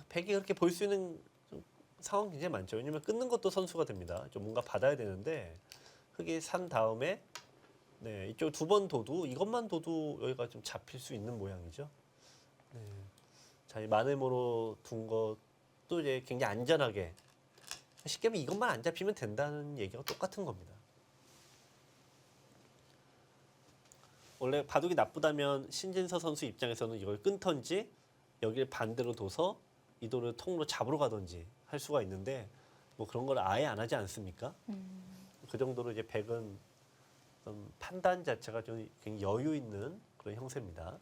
백이 그렇게 볼 수 있는 상황 굉장히 많죠. 왜냐면 끊는 것도 선수가 됩니다. 좀 뭔가 받아야 되는데 흑이 산 다음에 네, 이쪽 두 번 둬도 이것만 둬도 여기가 좀 잡힐 수 있는 모양이죠. 네. 자, 이 마네모로 둔 것도 이제 굉장히 안전하게 쉽게 하면 이것만 안 잡히면 된다는 얘기가 똑같은 겁니다. 원래 바둑이 나쁘다면 신진서 선수 입장에서는 이걸 끊던지 여기를 반대로 둬서 이 돌을 통으로 잡으러 가든지 할 수가 있는데 뭐 그런 걸 아예 안 하지 않습니까? 그 정도로 이제 백은 판단 자체가 좀 굉장히 여유 있는 그런 형세입니다.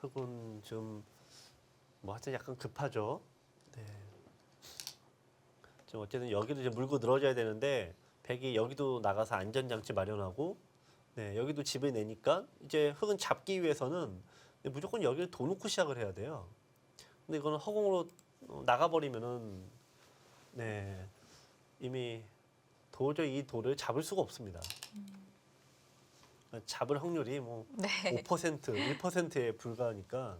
흑은 좀 뭐 하여튼 약간 급하죠. 네. 지금 어쨌든 여기도 이제 물고 늘어져야 되는데 백이 여기도 나가서 안전장치 마련하고 네, 여기도 집을 내니까 이제 흑은 잡기 위해서는 무조건 여기를 도놓고 시작을 해야 돼요. 근데 이거는 허공으로 나가버리면은 네, 이미 도저히 이 돌을 잡을 수가 없습니다. 잡을 확률이 뭐 네. 5%, 1%에 불과하니까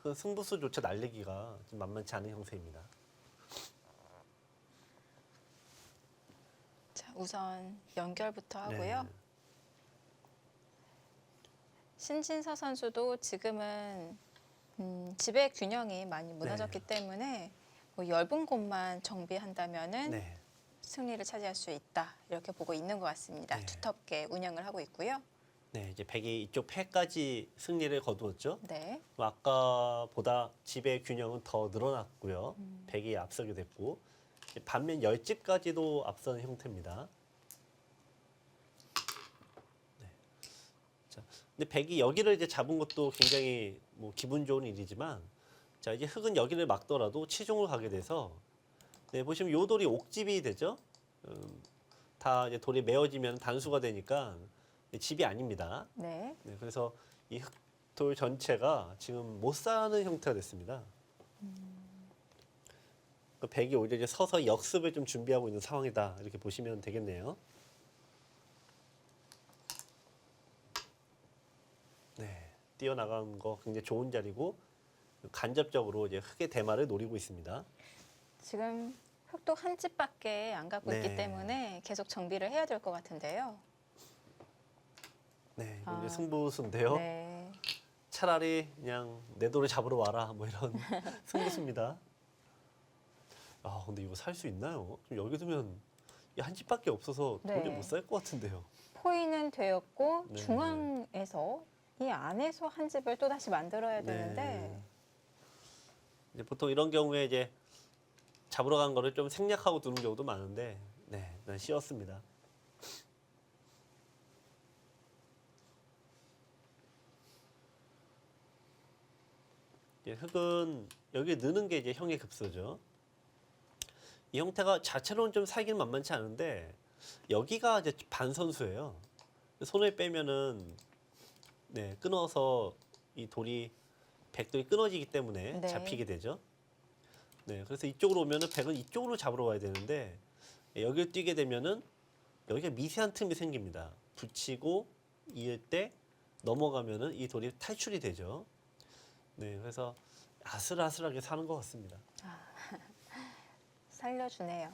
그 승부수조차 날리기가 좀 만만치 않은 형세입니다. 자, 우선 연결부터 하고요. 네. 신진서 선수도 지금은 집의 균형이 많이 무너졌기 때문에 뭐 얇은 곳만 정비한다면은 네. 승리를 차지할 수 있다 이렇게 보고 있는 것 같습니다. 네. 두텁게 운영을 하고 있고요. 네, 이제 백이 이쪽 패까지 승리를 거두었죠. 네. 아까보다 집의 균형은 더 늘어났고요. 백이 앞서게 됐고 반면 열집까지도 앞서는 형태입니다. 네. 자, 근데 백이 여기를 이제 잡은 것도 굉장히 뭐 기분 좋은 일이지만 자 이제 흑은 여기를 막더라도 치중을 가게 돼서 네, 보시면 요 돌이 옥집이 되죠. 다 이제 돌이 메어지면 단수가 되니까 집이 아닙니다. 네. 네, 그래서 이 흑돌 전체가 지금 못 사는 형태가 됐습니다. 그 백이 오히려 이제 서서 역습을 좀 준비하고 있는 상황이다 이렇게 보시면 되겠네요. 네, 뛰어나간 거 굉장히 좋은 자리고 간접적으로 이제 흑의 대마를 노리고 있습니다. 지금 흑도 한 집밖에 안 갖고 네. 있기 때문에 계속 정비를 해야 될 것 같은데요. 네, 이건 아, 이제 승부수인데요. 네. 차라리 그냥 내 돌을 잡으러 와라 뭐 이런 승부수입니다. 아 근데 이거 살 수 있나요? 좀 여기 두면 이 한 집밖에 없어서 네. 도저히 못 살 것 같은데요. 포인은 되었고 네. 중앙에서 이 안에서 한 집을 또 다시 만들어야 되는데 네. 이제 보통 이런 경우에 이제 잡으러 간 거를 좀 생략하고 두는 경우도 많은데, 네, 난 씌웠습니다. 이제 흙은 여기 넣는 게 이제 형의 급소죠. 이 형태가 자체로는 좀 살기는 만만치 않은데 여기가 이제 반선수예요. 손을 빼면은 네, 끊어서 이 돌이 백돌이 끊어지기 때문에 네. 잡히게 되죠. 네, 그래서 이쪽으로 오면은 백은 이쪽으로 잡으러 와야 되는데 여기를 뛰게 되면은 여기가 미세한 틈이 생깁니다. 붙이고 이을 때 넘어가면은 이 돌이 탈출이 되죠. 네, 그래서 아슬아슬하게 사는 것 같습니다. 살려주네요.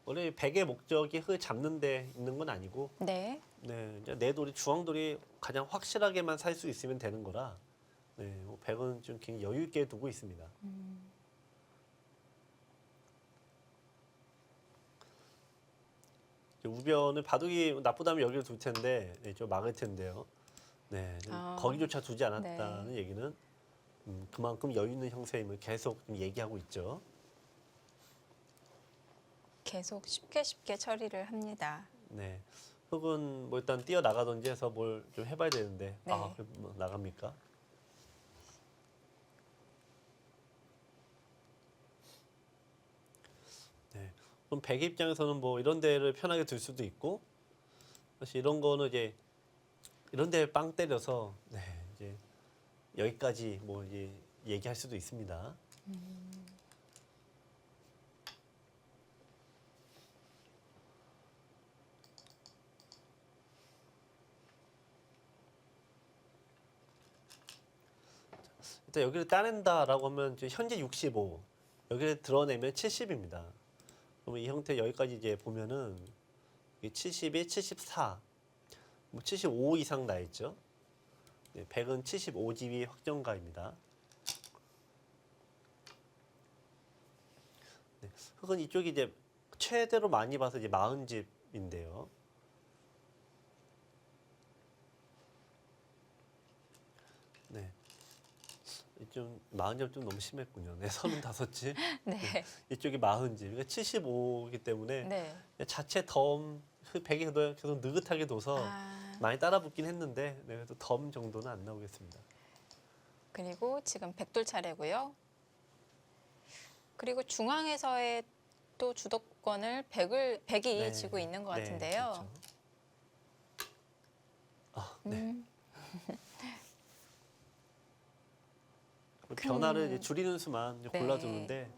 원래 백의 목적이 흙을 잡는 데 있는 건 아니고, 네. 네, 이제 내 돌이 주황돌이 가장 확실하게만 살 수 있으면 되는 거라, 네, 뭐 백은 좀 굉장히 여유 있게 두고 있습니다. 이제 우변을 바둑이 나쁘다면 여기를 둘 텐데, 네, 좀 막을 텐데요. 네, 좀 아, 거기조차 두지 않았다는 얘기는 그만큼 여유 있는 형세임을 계속 좀 얘기하고 있죠. 계속 쉽게 처리를 합니다. 네, 흙은 뭐 일단 뛰어 나가든지 해서 뭘 좀 해봐야 되는데, 네. 아, 뭐 나갑니까? 네, 그럼 백의 입장에서는 뭐 이런 데를 편하게 둘 수도 있고, 사실 이런 거는 이제 이런 데에 빵 때려서 네, 이제 여기까지 뭐 이제 얘기할 수도 있습니다. 일단 여기를 따낸다라고 하면 이제 현재 65, 여기를 드러내면 70입니다. 그러면 이 형태 여기까지 이제 보면은 71, 74, 뭐 75 이상 나 있죠. 네, 100은 75집이 확정가입니다. 네, 흙은 이쪽이 이제 최대로 많이 봐서 이제 40집인데요. 네. 좀 40점 좀 너무 심했군요. 네, 35집. 네. 이쪽이 40집. 그러니까 75이기 때문에 네. 자체 백이 계속 느긋하게 둬서 아, 많이 따라붙긴 했는데 네, 그래도 덤 정도는 안 나오겠습니다. 그리고 지금 백돌 차례고요. 그리고 중앙에서의 또 주도권을 백이 네. 쥐고 있는 것 네, 같은데요. 그렇죠. 아, 네. 변화를 이제 줄이는 수만 이제 네. 골라두는데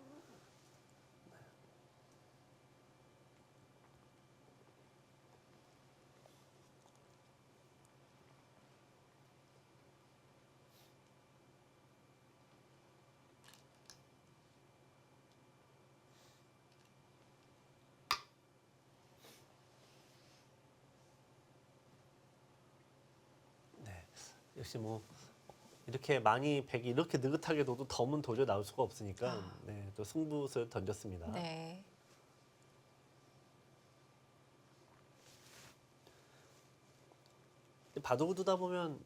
역시 뭐 이렇게 많이 백이 이렇게 느긋하게 둬도 덤은 도저히 나올 수가 없으니까 네, 또 승부수를 던졌습니다. 네. 바둑을 두다 보면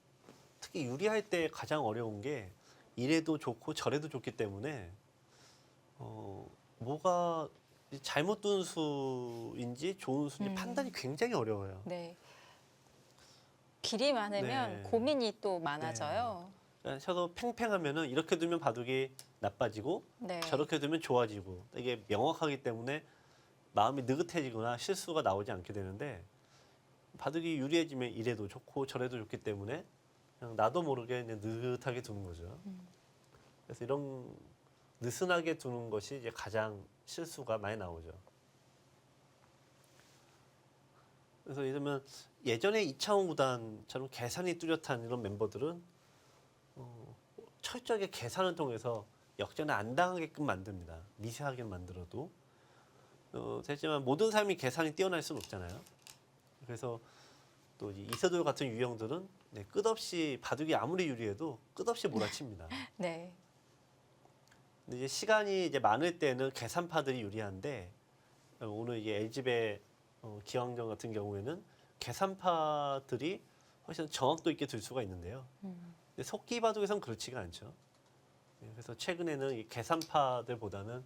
특히 유리할 때 가장 어려운 게 이래도 좋고 저래도 좋기 때문에 뭐가 잘못 둔 수인지 좋은 수인지 판단이 굉장히 어려워요. 네. 길이 많으면 네. 고민이 또 많아져요. 쳐도 팽팽하면은 이렇게 두면 바둑이 나빠지고 네. 저렇게 두면 좋아지고 이게 명확하기 때문에 마음이 느긋해지거나 실수가 나오지 않게 되는데 바둑이 유리해지면 이래도 좋고 저래도 좋기 때문에 그냥 나도 모르게 그냥 느긋하게 두는 거죠. 그래서 이런 느슨하게 두는 것이 이제 가장 실수가 많이 나오죠. 그래서 이러면 예전에 이창호 구단처럼 계산이 뚜렷한 이런 멤버들은 철저하게 계산을 통해서 역전을 안 당하게끔 만듭니다. 미세하게 만들어도. 하지만 모든 사람이 계산이 뛰어날 수는 없잖아요. 그래서 또 이세돌 같은 유형들은 네, 끝없이 바둑이 아무리 유리해도 끝없이 몰아칩니다. 네. 근데 이제 시간이 이제 많을 때는 계산파들이 유리한데 오늘 이게 LG배 기왕전 같은 경우에는 계산파들이 훨씬 정확도 있게 둘 수가 있는데요. 근데 속기 바둑에선 그렇지가 않죠. 네, 그래서 최근에는 이 계산파들보다는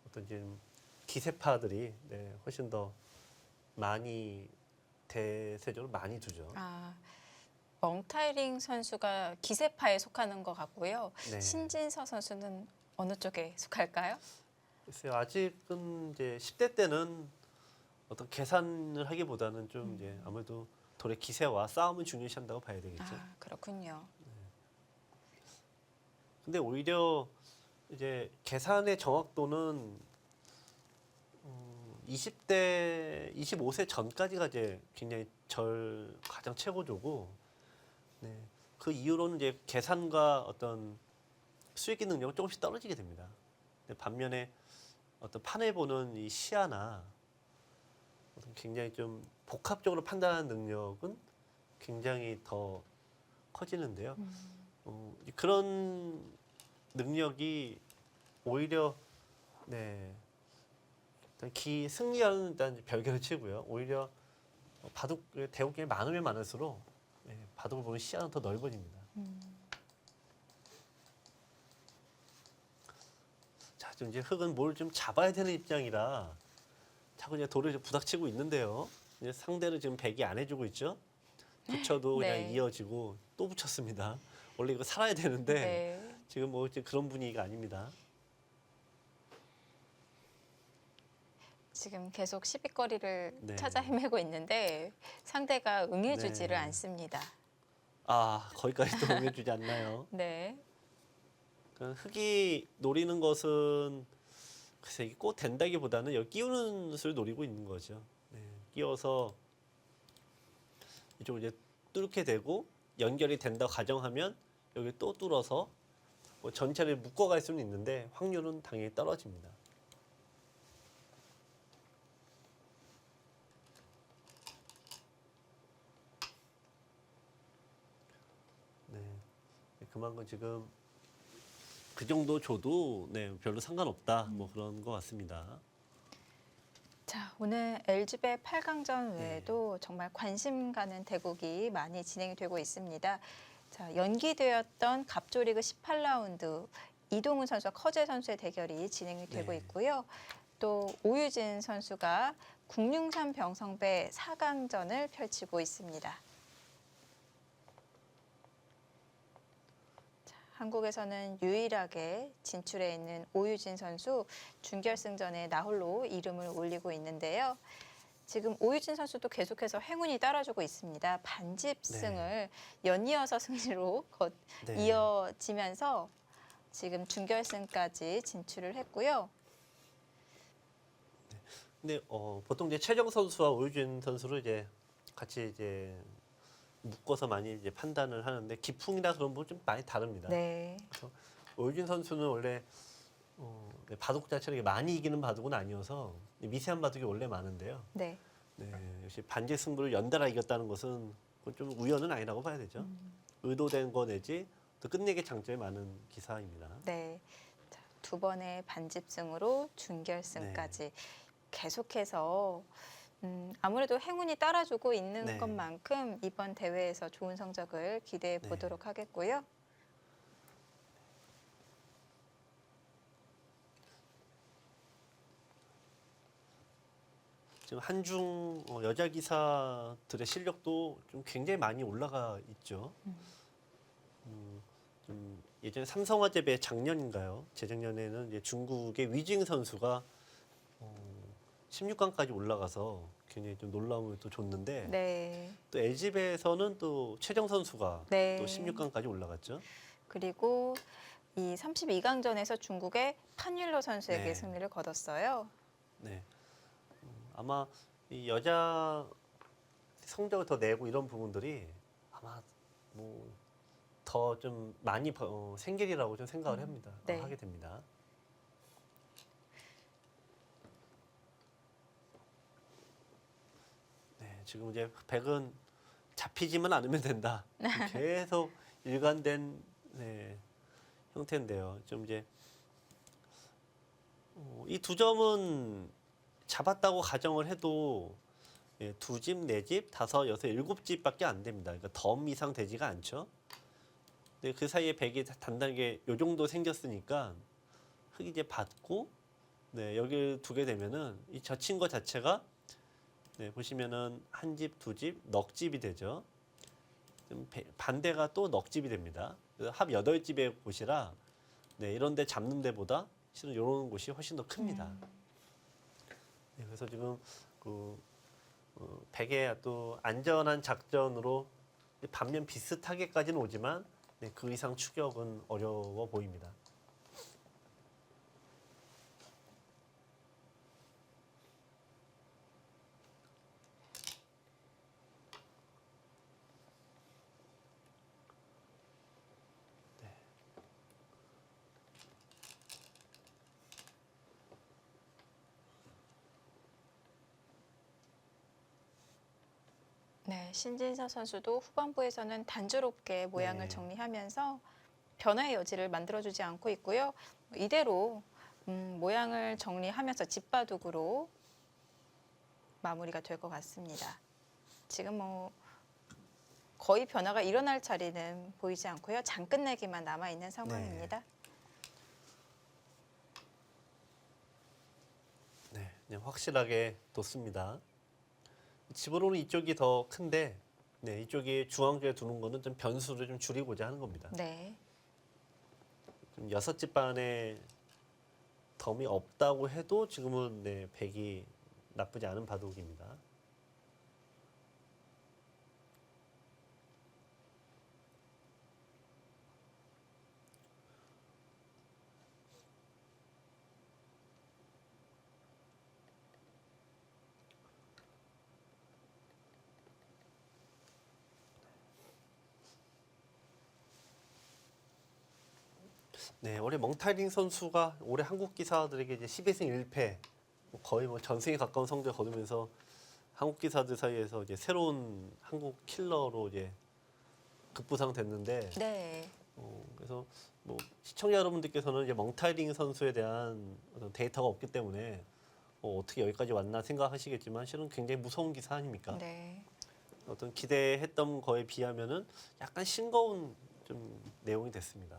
어떤 좀 기세파들이 네, 훨씬 더 많이 대세적으로 많이 두죠. 아, 멍타이링 선수가 기세파에 속하는 것 같고요. 네. 신진서 선수는 어느 쪽에 속할까요? 글쎄요, 아직은 이제 10대 때는 어떤 계산을 하기보다는 좀 이제 아무래도 돌의 기세와 싸움을 중요시한다고 봐야 되겠죠. 아, 그렇군요. 근데 오히려 이제 계산의 정확도는 20대, 25세 전까지가 이제 굉장히 가장 최고조고, 네, 그 이후로는 이제 계산과 어떤 수익기 능력은 조금씩 떨어지게 됩니다. 근데 반면에 어떤 판을 보는 이 시야나 어떤 굉장히 좀 복합적으로 판단하는 능력은 굉장히 더 커지는데요. 그런 능력이 오히려 네, 일단 승리하는 일단 별개로 치고요. 오히려 바둑 대국경이 많으면 많을수록 네, 바둑을 보는 시야는 더 넓어집니다. 자, 좀 이제 흙은 뭘 좀 잡아야 되는 입장이라 자꾸 이제 돌을 좀 부닥치고 있는데요. 이제 상대를 지금 배기 안 해주고 있죠. 붙여도 그냥 네. 이어지고 또 붙였습니다. 원래 이거 살아야 되는데 네. 지금 뭐 이제 그런 분위기가 아닙니다. 지금 계속 시비거리를 네. 찾아 헤매고 있는데 상대가 응해주지를 네. 않습니다. 아, 거기까지 또 응해주지 않나요? 네. 그러니까 흙이 노리는 것은 글쎄 이게 꼭 된다기보다는 여기 끼우는 수를 노리고 있는 거죠. 네, 끼워서 이쪽으로 이제 뚫게 되고 연결이 된다 가정하면 여기 또 뚫어서 뭐 전체를 묶어갈 수는 있는데 확률은 당연히 떨어집니다. 네, 그만큼 지금 그 정도 줘도 네, 별로 상관없다 뭐 그런 것 같습니다. 자, 오늘 LG배 8강전 네. 외에도 정말 관심 가는 대국이 많이 진행이 되고 있습니다. 자, 연기되었던 갑조리그 18라운드 이동훈 선수와 커제 선수의 대결이 진행이 되고 네. 있고요. 또 오유진 선수가 국룡산 병성배 4강전을 펼치고 있습니다. 한국에서는 유일하게 진출해 있는 오유진 선수 준결승전에 나홀로 이름을 올리고 있는데요. 지금 오유진 선수도 계속해서 행운이 따라주고 있습니다. 반집승을 연이어서 승리로 네. 이어지면서 지금 준결승까지 진출을 했고요. 근데 보통 이제 최정 선수와 오유진 선수를 이제 같이 이제 묶어서 많이 이제 판단을 하는데 기풍이나 그런 부분 좀 많이 다릅니다. 네. 그래서 오유진 선수는 원래 네, 바둑 자체를 많이 이기는 바둑은 아니어서 미세한 바둑이 원래 많은데요. 네. 네, 역시 반지 승부를 연달아 이겼다는 것은 그건 좀 우연은 아니라고 봐야 되죠. 의도된 거 내지 또 끝내기 장점이 많은 기사입니다. 네. 자, 두 번의 반집승으로 준결승까지 계속해서 아무래도 행운이 따라주고 있는 네. 것만큼 이번 대회에서 좋은 성적을 기대해 네. 보도록 하겠고요. 지금 한중 여자 기사들의 실력도 좀 굉장히 많이 올라가 있죠. 좀 예전에 삼성화재배 작년인가요? 재작년에는 이제 중국의 위징 선수가 16강까지 올라가서 굉장히 좀 놀라움을 또 줬는데 네. 또 LG배에서는 또 최정 선수가 네. 또 16강까지 올라갔죠. 그리고 이 32강전에서 중국의 판윌러 선수에게 네. 승리를 거뒀어요. 네. 아마 이 여자 성적을 더 내고 이런 부분들이 아마 뭐 더 좀 많이 생길이라고 좀 생각을 합니다. 네. 하게 됩니다. 네, 지금 이제 백은 잡히지만 않으면 된다. 계속 일관된 네, 형태인데요. 좀 이제 이 두 점은 잡았다고 가정을 해도 예, 2집, 4집, 5, 6, 7집밖에 안 됩니다. 그러니까 덤 이상 되지가 않죠. 근데 그 사이에 백이 단단하게 요 정도 생겼으니까 흙이 이제 받고 네, 여기를 두게 되면은 이 젖힌 것 자체가 네, 보시면은 한 집, 2집, 넉집이 되죠. 반대가 또 넉집이 됩니다. 그래서 합 8집의 곳이라 네, 이런 데 잡는 데보다 실은 이런 곳이 훨씬 더 큽니다. 네, 그래서 지금 그 백의 또 안전한 작전으로 반면 비슷하게까지는 오지만 네, 그 이상 추격은 어려워 보입니다. 네, 신진서 선수도 후반부에서는 단조롭게 모양을 네. 정리하면서 변화의 여지를 만들어주지 않고 있고요. 이대로 모양을 정리하면서 집바둑으로 마무리가 될 것 같습니다. 지금 뭐 거의 변화가 일어날 자리는 보이지 않고요. 장 끝내기만 남아 있는 상황입니다. 네, 그냥 확실하게 뒀습니다. 집으로는 이쪽이 더 큰데 네, 이쪽이 중앙쪽에 두는 거는 좀 변수를 좀 줄이고자 하는 겁니다. 네. 좀 6집 반에 덤이 없다고 해도 지금은 네, 백이 나쁘지 않은 바둑입니다. 네, 올해 멍타이링 선수가 올해 한국 기사들에게 이제 12승 1패 거의 뭐 전승에 가까운 성적을 거두면서 한국 기사들 사이에서 이제 새로운 한국 킬러로 이제 급부상됐는데 네. 그래서 뭐 시청자 여러분들께서는 이제 멍타이링 선수에 대한 어떤 데이터가 없기 때문에 어떻게 여기까지 왔나 생각하시겠지만 실은 굉장히 무서운 기사 아닙니까? 네. 어떤 기대했던 거에 비하면은 약간 싱거운 좀 내용이 됐습니다.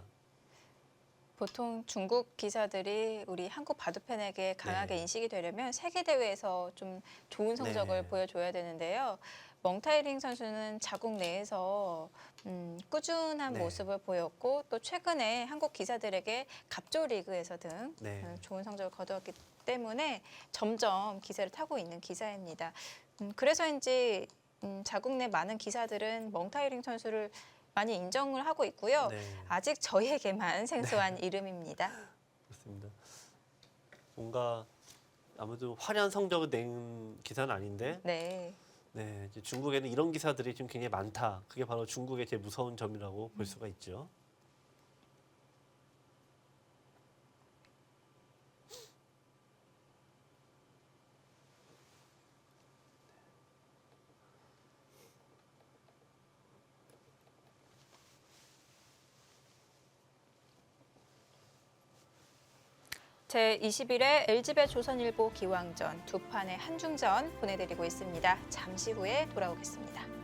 보통 중국 기사들이 우리 한국 바둑팬에게 강하게 네. 인식이 되려면 세계 대회에서 좀 좋은 성적을 네. 보여줘야 되는데요. 멍타이링 선수는 자국 내에서 꾸준한 네. 모습을 보였고 또 최근에 한국 기사들에게 갑조 리그에서 등 네. 좋은 성적을 거두었기 때문에 점점 기세를 타고 있는 기사입니다. 그래서인지 자국 내 많은 기사들은 멍타이링 선수를 많이 인정을 하고 있고요. 네. 아직 저희에게만 생소한 이름입니다. 그렇습니다. 뭔가 아무래도 화려한 성적을 낸 기사는 아닌데 네. 네, 이제 중국에는 이런 기사들이 지금 굉장히 많다. 그게 바로 중국의 제일 무서운 점이라고 볼 수가 있죠. 제21회 LG배 조선일보 기왕전 두 판의 한중전 보내드리고 있습니다. 잠시 후에 돌아오겠습니다.